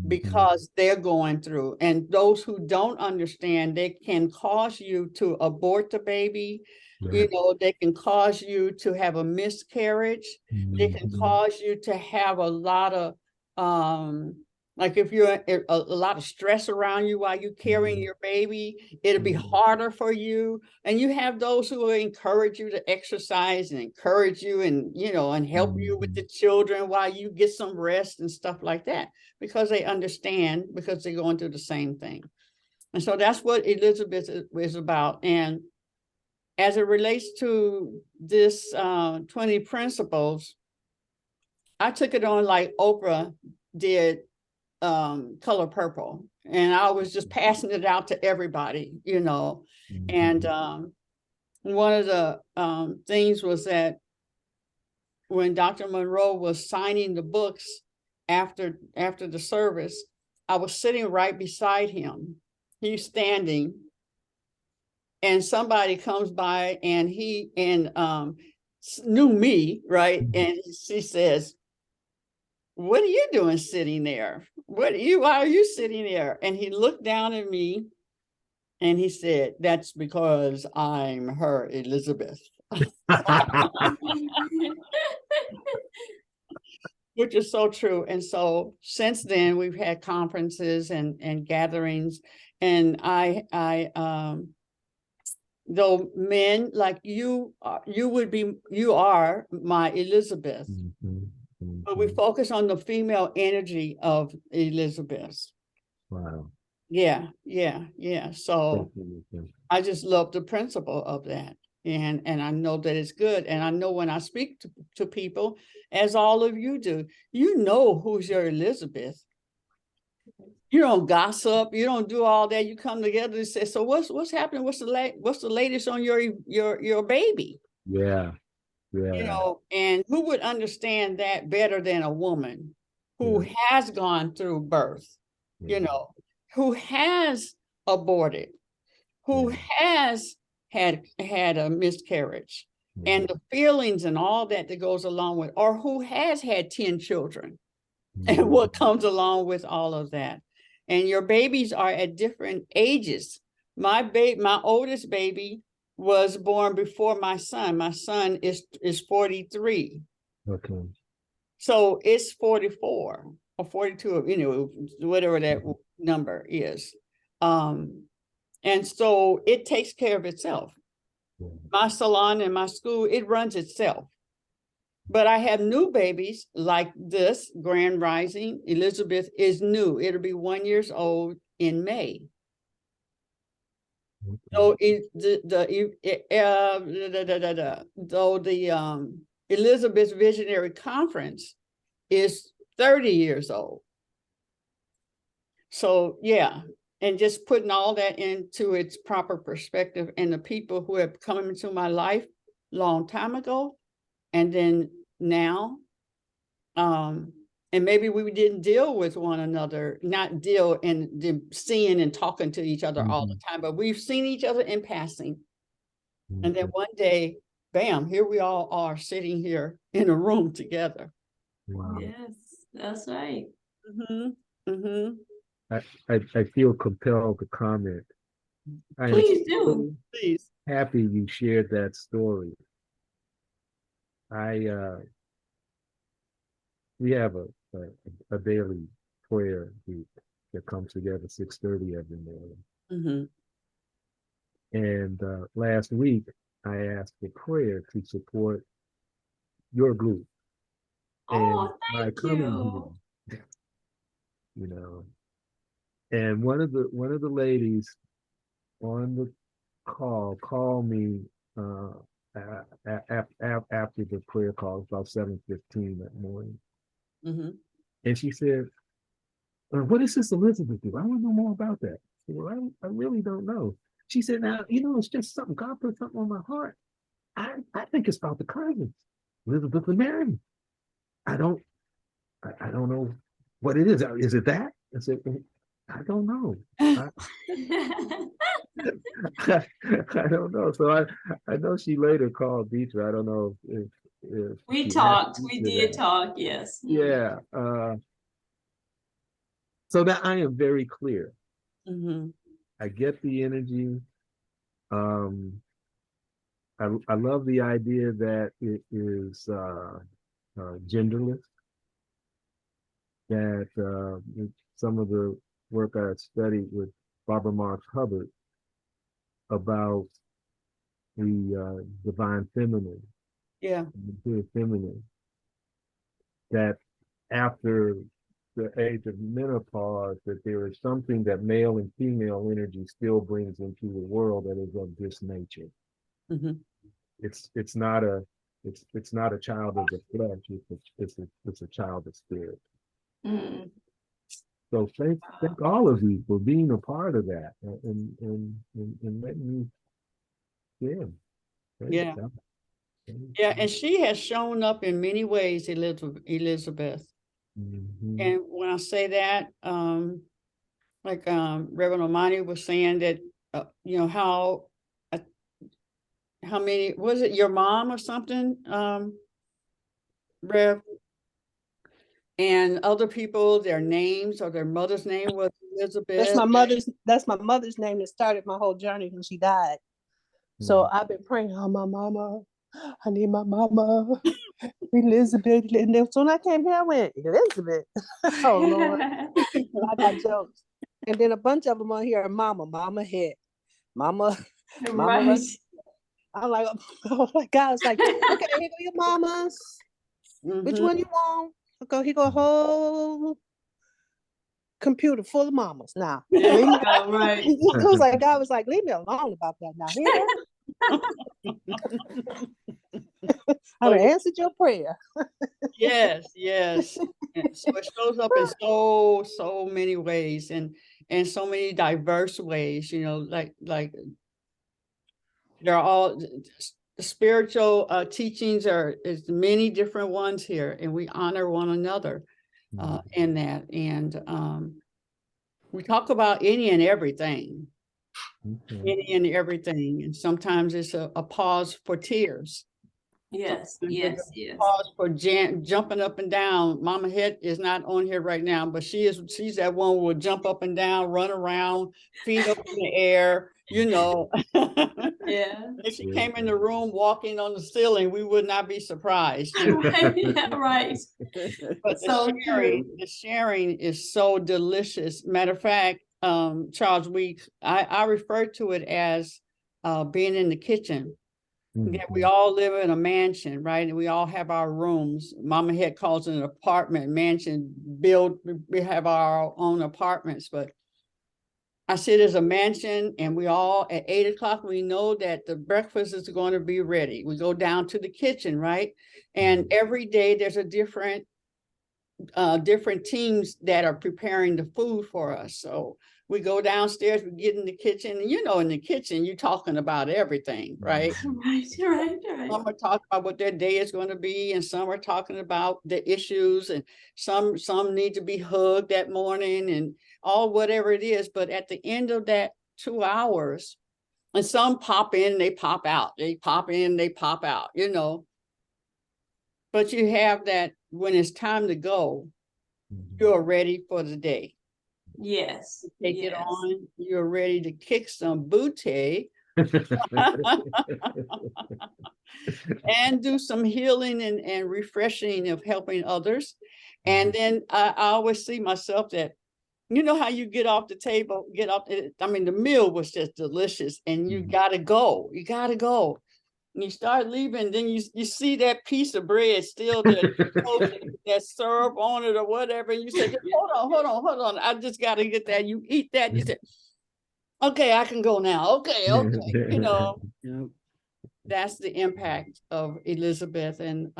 because they're going through. And those who don't understand, they can cause you to abort the baby. You know, they can cause you to have a miscarriage. They can cause you to have a lot of like if you're a lot of stress around you while you're carrying your baby, it'll be harder for you. And you have those who will encourage you to exercise and encourage you and, you know, and help you with the children while you get some rest and stuff like that, because they understand, because they're going through the same thing. And so that's what Elizabeth is about. And as it relates to this 20 principles, I took it on like Oprah did Color Purple, and I was just passing it out to everybody, you know. And one of the things was that when Dr. Monroe was signing the books after the service, I was sitting right beside him. He's standing, and somebody comes by, and he knew me, right? And she says, what are you doing sitting there? Why are you sitting there? And he looked down at me and he said, that's because I'm her Elizabeth. Which is so true. And so since then we've had conferences and gatherings, and though men like you are my Elizabeth. But we focus on the female energy of Elizabeth. Wow. Yeah. So I just love the principle of that. And I know that it's good. And I know when I speak to people, as all of you do, you know who's your Elizabeth. You don't gossip, you don't do all that. You come together and say, so what's happening? What's the latest on your baby? Yeah. Yeah. You know, and who would understand that better than a woman who has gone through birth, you know, who has aborted, who has had a miscarriage and the feelings and all that goes along with, or who has had 10 children and what comes along with all of that. And your babies are at different ages. My oldest baby was born before my son. My son is 43. Okay. So it's 44 or 42, you know, whatever that number is. And so it takes care of itself. My salon and my school, it runs itself. But I have new babies like this, Grand Rising. Elizabeth is new. It'll be 1 year old in May. So the Elizabeth Visionary Conference is 30 years old. So yeah, and just putting all that into its proper perspective, and the people who have come into my life long time ago, and then now, and maybe we didn't deal with one another, not deal and seeing and talking to each other all the time, but we've seen each other in passing. And then one day, bam, here we all are sitting here in a room together. Wow. Yes, that's right. I feel compelled to comment. Please do. Please. Happy you shared that story. We have a daily prayer group that comes together 6:30 every morning. And last week I asked for prayer to support your group. Oh, thank you. You know, and one of the ladies on the call called me after the prayer call, about 7:15 that morning. And she said, what does Sister Elizabeth do? I want to know more about that. I said, well, I really don't know. She said, now, you know, it's just something, God put something on my heart. I think it's about the cousins, Elizabeth and Mary. I don't know what it is. Is it that? I said, I don't know. I don't know. So I know she later called Deitra. I don't know if we talked. We did talk. Yes. Yeah. So that I am very clear. I get the energy. I love the idea that it is genderless. That some of the work I studied with Barbara Marx Hubbard about the divine feminine, the feminine, that after the age of menopause, that there is something that male and female energy still brings into the world that is of this nature. It's not a child of the flesh. It's a child of spirit. So thank all of you for being a part of that and letting me share. Yeah, and she has shown up in many ways, Elizabeth. And when I say that, like Reverend Omani was saying that, you know, how many, was it your mom or something, Rev? And other people, their names or their mother's name was Elizabeth. That's my mother's name that started my whole journey when she died. So I've been praying, oh, my mama, I need my mama, Elizabeth. And then when I came here, I went, Elizabeth. Oh, Lord. I got jokes. And then a bunch of them on here are mama head, mama. Right. I'm like, oh my God. It's like, okay, here go your mamas. Which one you want? Here go a whole computer full of mamas now. There you go, right. It was like, God was like, leave me alone about that now. Hear that? I done So, answered your prayer. yes, yes. And so it shows up in so many ways and so many diverse ways, you know, like they're all spiritual teachings is many different ones here, and we honor one another in that. And we talk about any and everything, any and everything. And sometimes it's a pause for tears. Yes, Sometimes it's yes, a yes. pause for jumping up and down. Mama Het is not on here right now, but she's that one who will jump up and down, run around, feet up in the air, you know. Yeah. If she came in the room walking on the ceiling, we would not be surprised. You know? Right, yeah, right. But So true. the sharing is so delicious. Matter of fact, Charles, I refer to it as being in the kitchen. Yeah, we all live in a mansion, right? And we all have our rooms. Mama Het calls it an apartment, mansion, we have our own apartments, but I see it as a mansion, and we all at 8 o'clock, we know that the breakfast is going to be ready. We go down to the kitchen, right? And every day there's a different teams that are preparing the food for us. So we go downstairs, we get in the kitchen, and you know, in the kitchen, you're talking about everything, right? Right, right, right. Some are talking about what their day is going to be, and some are talking about the issues, and some need to be hugged that morning, and all whatever it is. But at the end of that 2 hours, and some pop in, they pop out, they pop in, they pop out, you know. But you have that when it's time to go, you're ready for the day. Yes. Take it on, you're ready to kick some booty and do some healing and refreshing of helping others. And then I always see myself that, you know how you get off the table, I mean, the meal was just delicious, and you gotta go. And you start leaving, then you see that piece of bread still there, that syrup on it or whatever. And you say, hold on. I just gotta get that. You eat that, you say, okay, I can go now. Okay. You know, that's the impact of Elizabeth. And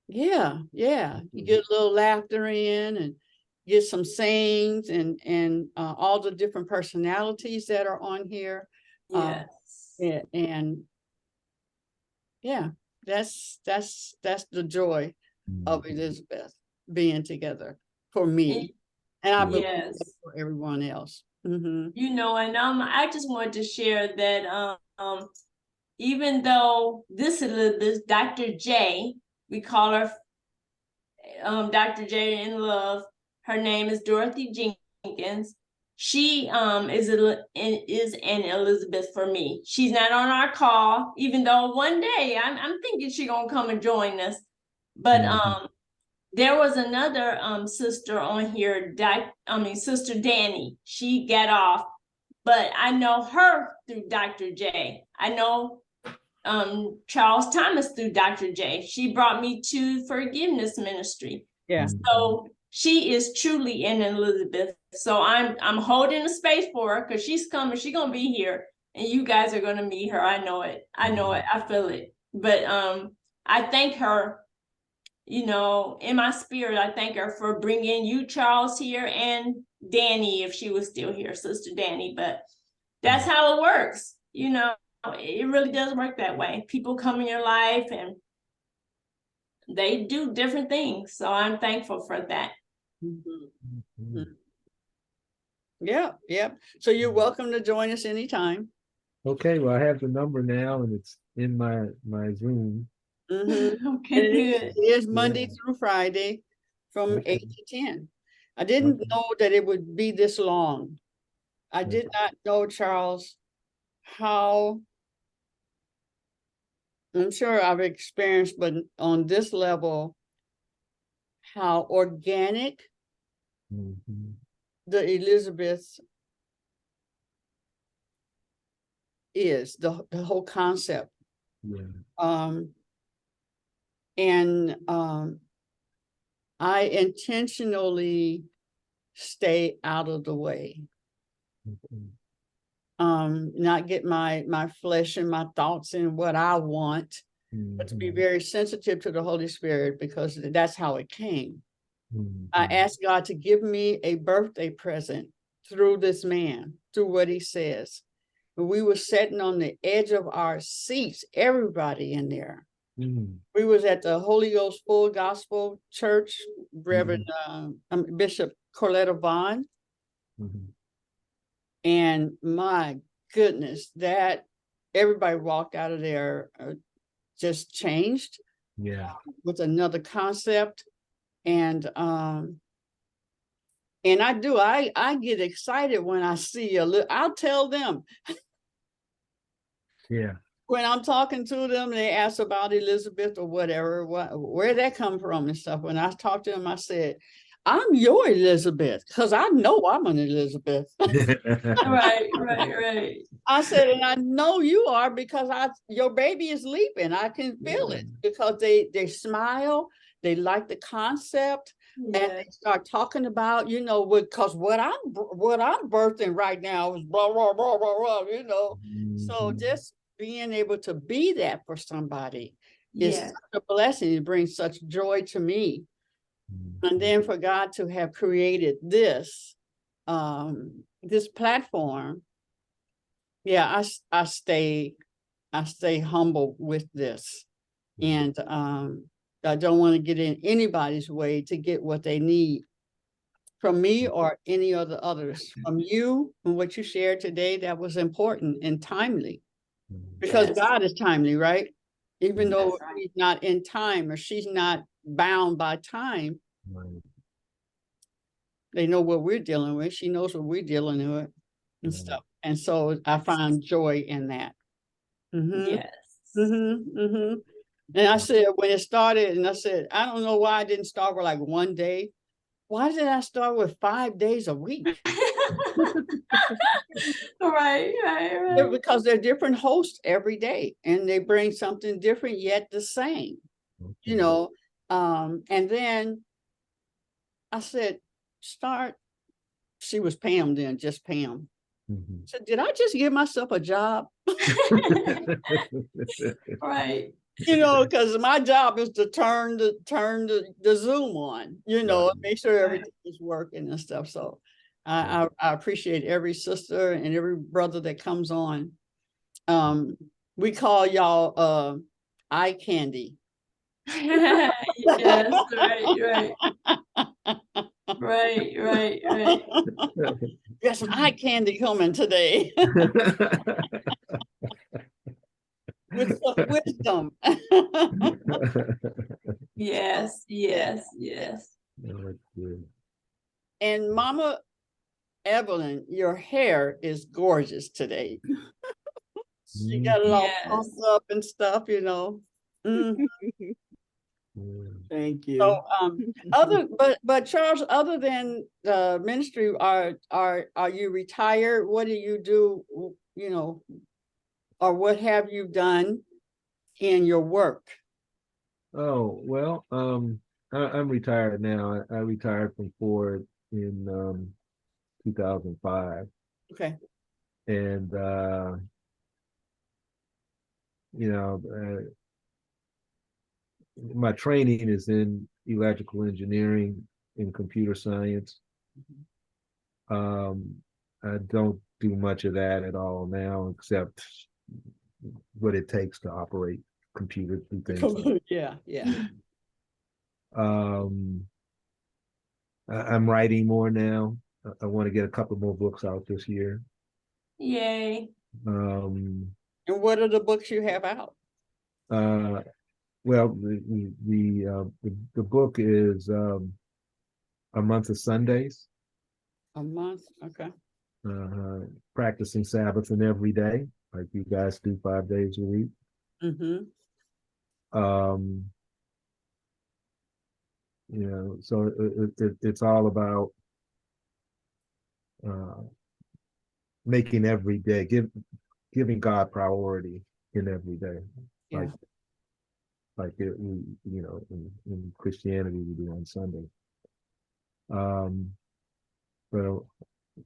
yeah, you get a little laughter in and get some sayings and all the different personalities that are on here. Yes. And yeah, that's the joy of Elizabeth being together for me. And I believe for everyone else. You know, and I just wanted to share that even though this is Dr. J, we call her Dr. J in love. Her name is Dorothy Jenkins. She is an Elizabeth for me. She's not on our call, even though one day I'm thinking she's gonna come and join us. But there was another sister on here, Sister Danny. She got off, but I know her through Dr. J. I know Charles Thomas through Dr. J. She brought me to Forgiveness Ministry. Yeah. So she is truly an Elizabeth. So I'm holding a space for her because she's coming. She's gonna be here, and you guys are gonna meet her. I know it. I feel it. But I thank her. You know, in my spirit, I thank her for bringing you, Charles, here, and Danny, if she was still here, Sister Danny. But that's how it works. You know, it really does work that way. People come in your life and they do different things. So I'm thankful for that. Yeah. So you're welcome to join us anytime. Okay, well, I have the number now, and it's in my Zoom. Okay, good. It is Monday through Friday from 8 to 10. I didn't know that it would be this long. I did not know, Charles, how, I'm sure I've experienced, but on this level, how organic the Elizabeth is, the whole concept. And I intentionally stay out of the way. not get my flesh and my thoughts and what I want, but to be very sensitive to the Holy Spirit, because that's how it came. I asked God to give me a birthday present through this man, through what he says. We were sitting on the edge of our seats, everybody in there. We was at the Holy Ghost Full Gospel Church, Reverend Bishop Corletta Vaughn. And my goodness, that everybody walked out of there just changed. Yeah. With another concept. And I get excited when I see I'll tell them. Yeah. When I'm talking to them, they ask about Elizabeth or whatever, where that come from and stuff. When I talk to them, I said, I'm your Elizabeth, because I know I'm an Elizabeth. Right. I said, and I know you are, because your baby is leaping. I can feel it, because they smile, they like the concept, and they start talking about, because what I'm birthing right now is blah blah blah blah blah, So just being able to be that for somebody is such a blessing. It brings such joy to me. And then for God to have created this platform, I stay humble with this. And I don't want to get in anybody's way to get what they need from me or any of the others. From you and what you shared today, that was important and timely, because God is timely, right? Even though he's not in time, or she's not bound by time. They know what we're dealing with. She knows what we're dealing with and stuff. And so I find joy in that. And I said, when it started, and I said, I don't know why I didn't start with like one day. Why did I start with 5 days a week? Right. Because they're different hosts every day, and they bring something different yet the same. And then I said, start. She was Pam then, just Pam. So did I just give myself a job? Right. Because my job is to turn the Zoom on, make sure everything is working and stuff. So I appreciate every sister and every brother that comes on. We call y'all eye candy. Yes, right. Right. Yes, eye candy coming today. With some wisdom. Yes. And Mama Evelyn, your hair is gorgeous today. You got it all pumped up and stuff, Thank you. So but Charles, other than the ministry, are you retired? What do you do, or what have you done in your work? Oh, well, I'm retired now. I retired from Ford in 2005. Okay. And my training is in electrical engineering and computer science. I don't do much of that at all now, except what it takes to operate computers and things. Yeah. I'm writing more now. I want to get a couple more books out this year. Yay. And what are the books you have out? Well, the book is A Month of Sundays. A month, okay. Practicing Sabbath in every day, like you guys do 5 days a week. So it's all about making every day, giving God priority in every day. Yeah. Like in Christianity we do on Sunday. But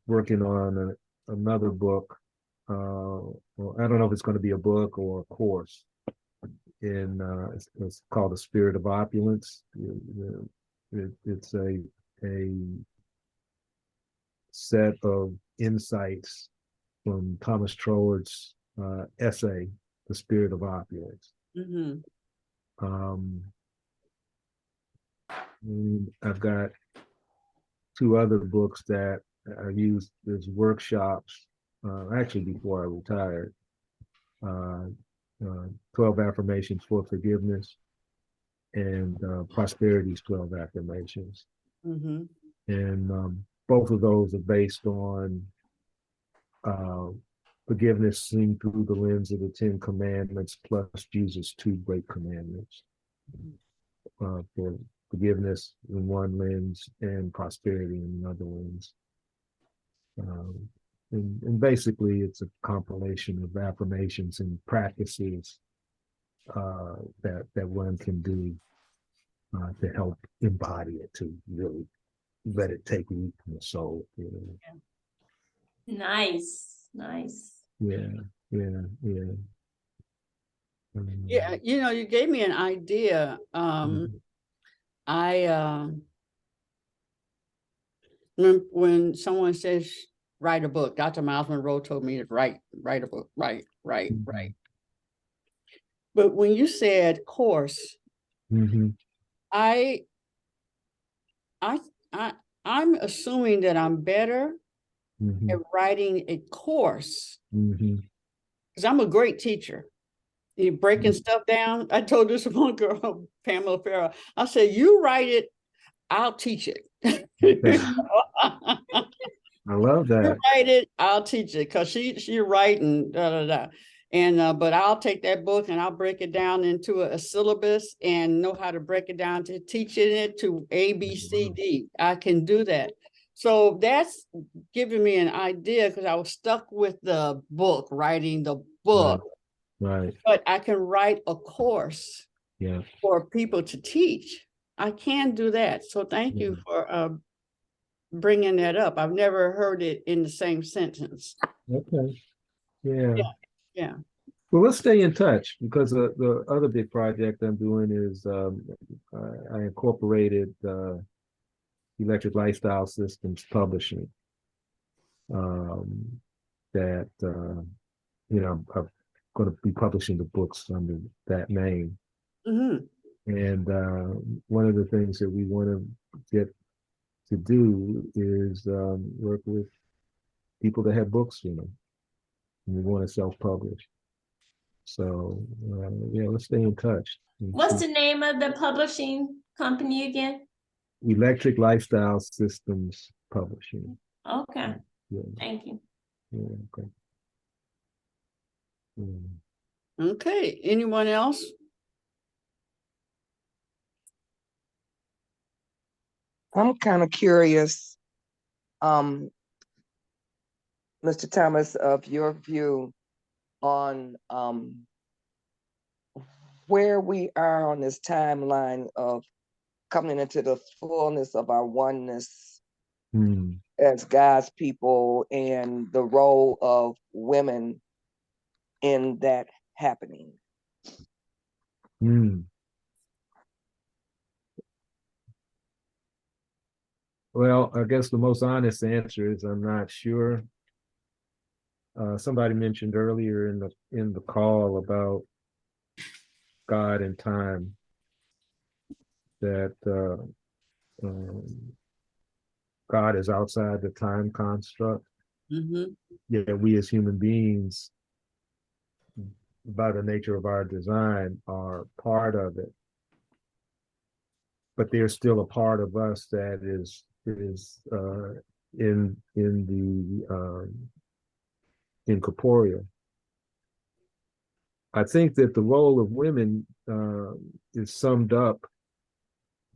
working on another book well, I don't know if it's going to be a book or a course in it's called The Spirit of Opulence. It's a set of insights from Thomas Trollard's essay, The Spirit of Opulence. I've got 2 other books that I used as workshops, actually before I retired. 12 Affirmations for Forgiveness and Prosperity's 12 Affirmations. And both of those are based on forgiveness seen through the lens of the 10 Commandments plus Jesus' 2 great commandments. For forgiveness in one lens and prosperity in another lens. And basically it's a compilation of affirmations and practices that one can do to help embody it, to really let it take root in the soul. You know? Nice. Yeah. Yeah, you know, you gave me an idea. When someone says write a book, Dr. Miles Monroe told me to write a book, write. But when you said course, I'm assuming that I'm better at writing a course because I'm a great teacher. You're breaking stuff down. I told this one girl, Pamela Farrell, I said, you write it, I'll teach it. I love that. You write it, I'll teach it, because she writing and but I'll take that book and I'll break it down into a syllabus and know how to break it down to teaching it to A, B, C, D. I can do that. So that's giving me an idea, because I was stuck with the book, writing the book. Right. But I can write a course for people to teach. I can do that. So thank you for bringing that up. I've never heard it in the same sentence. Okay. Yeah. Well, let's stay in touch, because the other big project I'm doing is I incorporated Electric Lifestyle Systems Publishing. That I'm going to be publishing the books under that name. And one of the things that we want to get to do is work with people that have books, and we want to self-publish. So let's stay in touch. What's the name of the publishing company again? Electric Lifestyle Systems Publishing. Okay. Thank you. Okay. Okay. Anyone else? I'm kind of curious, Mr. Thomas, of your view on where we are on this timeline of coming into the fullness of our oneness as God's people, and the role of women in that happening. Well, I guess the most honest answer is I'm not sure. Somebody mentioned earlier in the call about God and time, that God is outside the time construct. Yeah, we as human beings, by the nature of our design, are part of it. But there's still a part of us that is incorporeal. I think that the role of women is summed up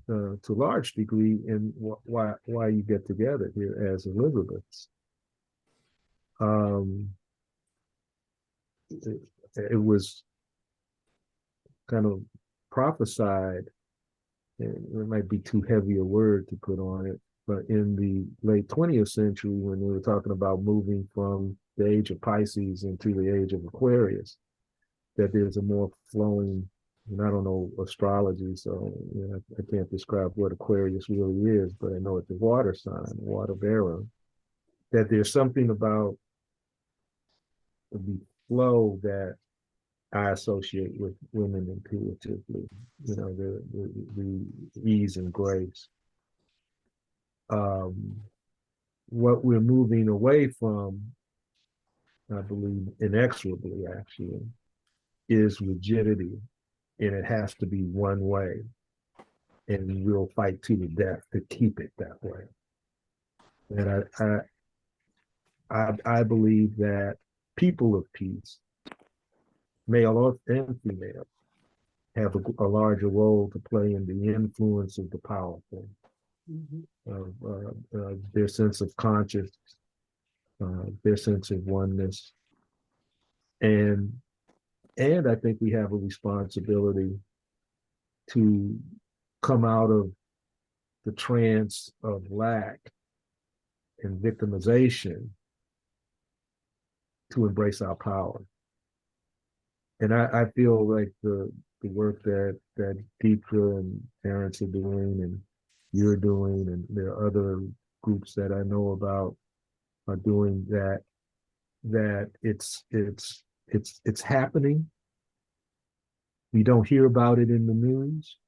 to a large degree in why you get together here as Elizabeths. It was kind of prophesied, it might be too heavy a word to put on it, but in the late 20th century, when we were talking about moving from the age of Pisces into the age of Aquarius, that there's a more flowing, and I don't know astrology, so I can't describe what Aquarius really is, but I know it's a water sign, water bearer, that there's something about the flow that I associate with women intuitively, the ease and grace. What we're moving away from, I believe, inexorably actually, is rigidity, and it has to be one way, and we'll fight to the death to keep it that way. And I believe that people of peace, male and female, have a larger role to play in the influence of the powerful, their sense of conscience, their sense of oneness, and I think we have a responsibility to come out of the trance of lack and victimization to embrace our power. And I feel like the work that Deitra and Terrence are doing, and you're doing, and there are other groups that I know about are doing that it's happening. We don't hear about it in the news.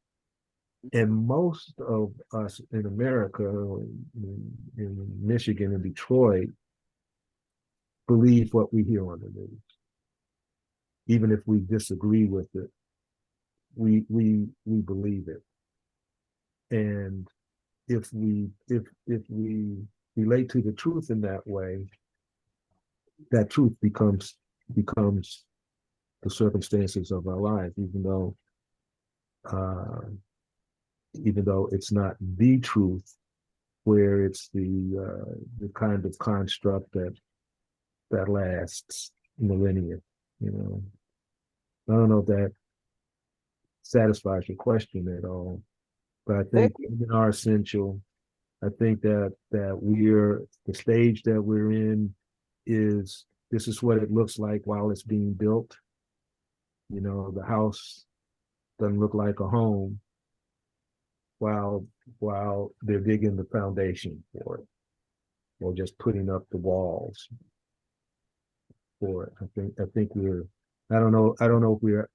And most of us in America, in Michigan and Detroit, believe what we hear on the news. Even if we disagree with it, we believe it. And if we relate to the truth in that way, that truth becomes the circumstances of our lives, even though it's not the truth, where it's the kind of construct that lasts millennia. I don't know if that satisfies your question at all, but I think women are essential. I think that the stage that we're in is, this is what it looks like while it's being built. The house doesn't look like a home while they're digging the foundation for it, or just putting up the walls for it. I think I don't know if we're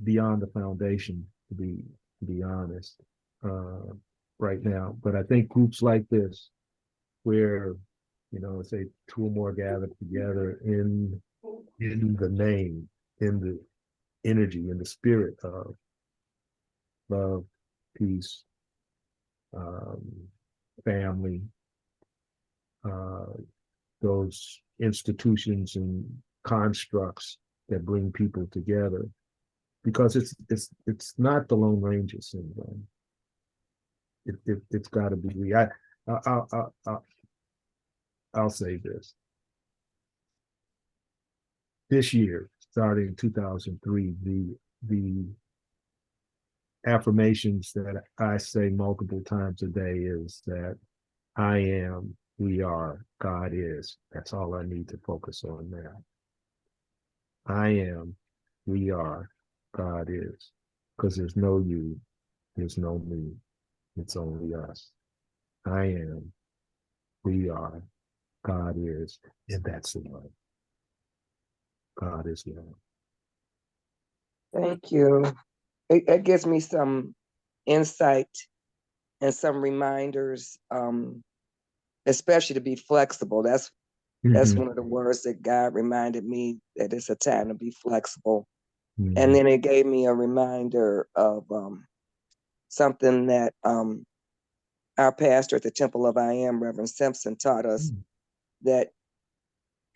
beyond the foundation, to be honest, right now. But I think groups like this, where say two or more gathered together in the name, in the energy, in the spirit of love, peace, family, those institutions and constructs that bring people together, because it's not the Lone Ranger syndrome. It's got to be. I'll say this. This year, starting in 2003, the affirmations that I say multiple times a day is that I am, we are, God is. That's all I need to focus on now. I am, we are, God is. Because there's no you, there's no me. It's only us. I am, we are, God is, and that's love. God is love. Thank you. It gives me some insight and some reminders, especially to be flexible. That's one of the words that God reminded me, that it's a time to be flexible. And then it gave me a reminder of something that our pastor at the Temple of I Am, Reverend Simpson, taught us, that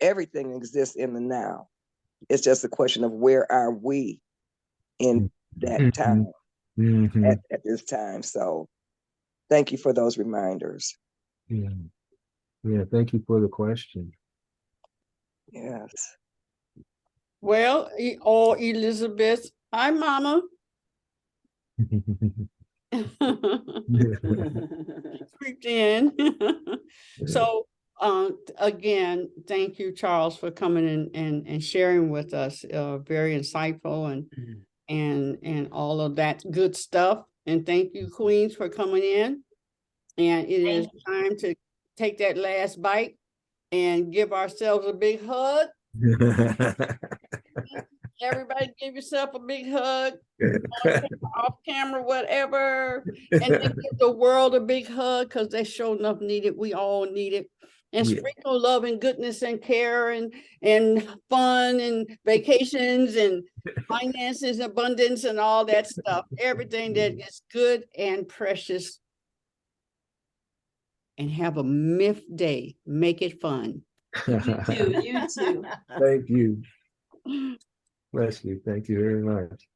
everything exists in the now. It's just a question of where are we in that time, at this time. So thank you for those reminders. Yeah, thank you for the question. Yes. Well, Elizabeth, hi, Mama. Creeped in. So again, thank you, Charles, for coming in and sharing with us. Very insightful and all of that good stuff. And thank you, Queens, for coming in. And it is time to take that last bite and give ourselves a big hug. Everybody give yourself a big hug, off camera, whatever. And then give the world a big hug, because they sure enough need it. We all need it. And sprinkle love and goodness and care and fun and vacations and finances, abundance and all that stuff. Everything that is good and precious. And have a myth day. Make it fun. You too. You too. Thank you. Bless you. Thank you very much.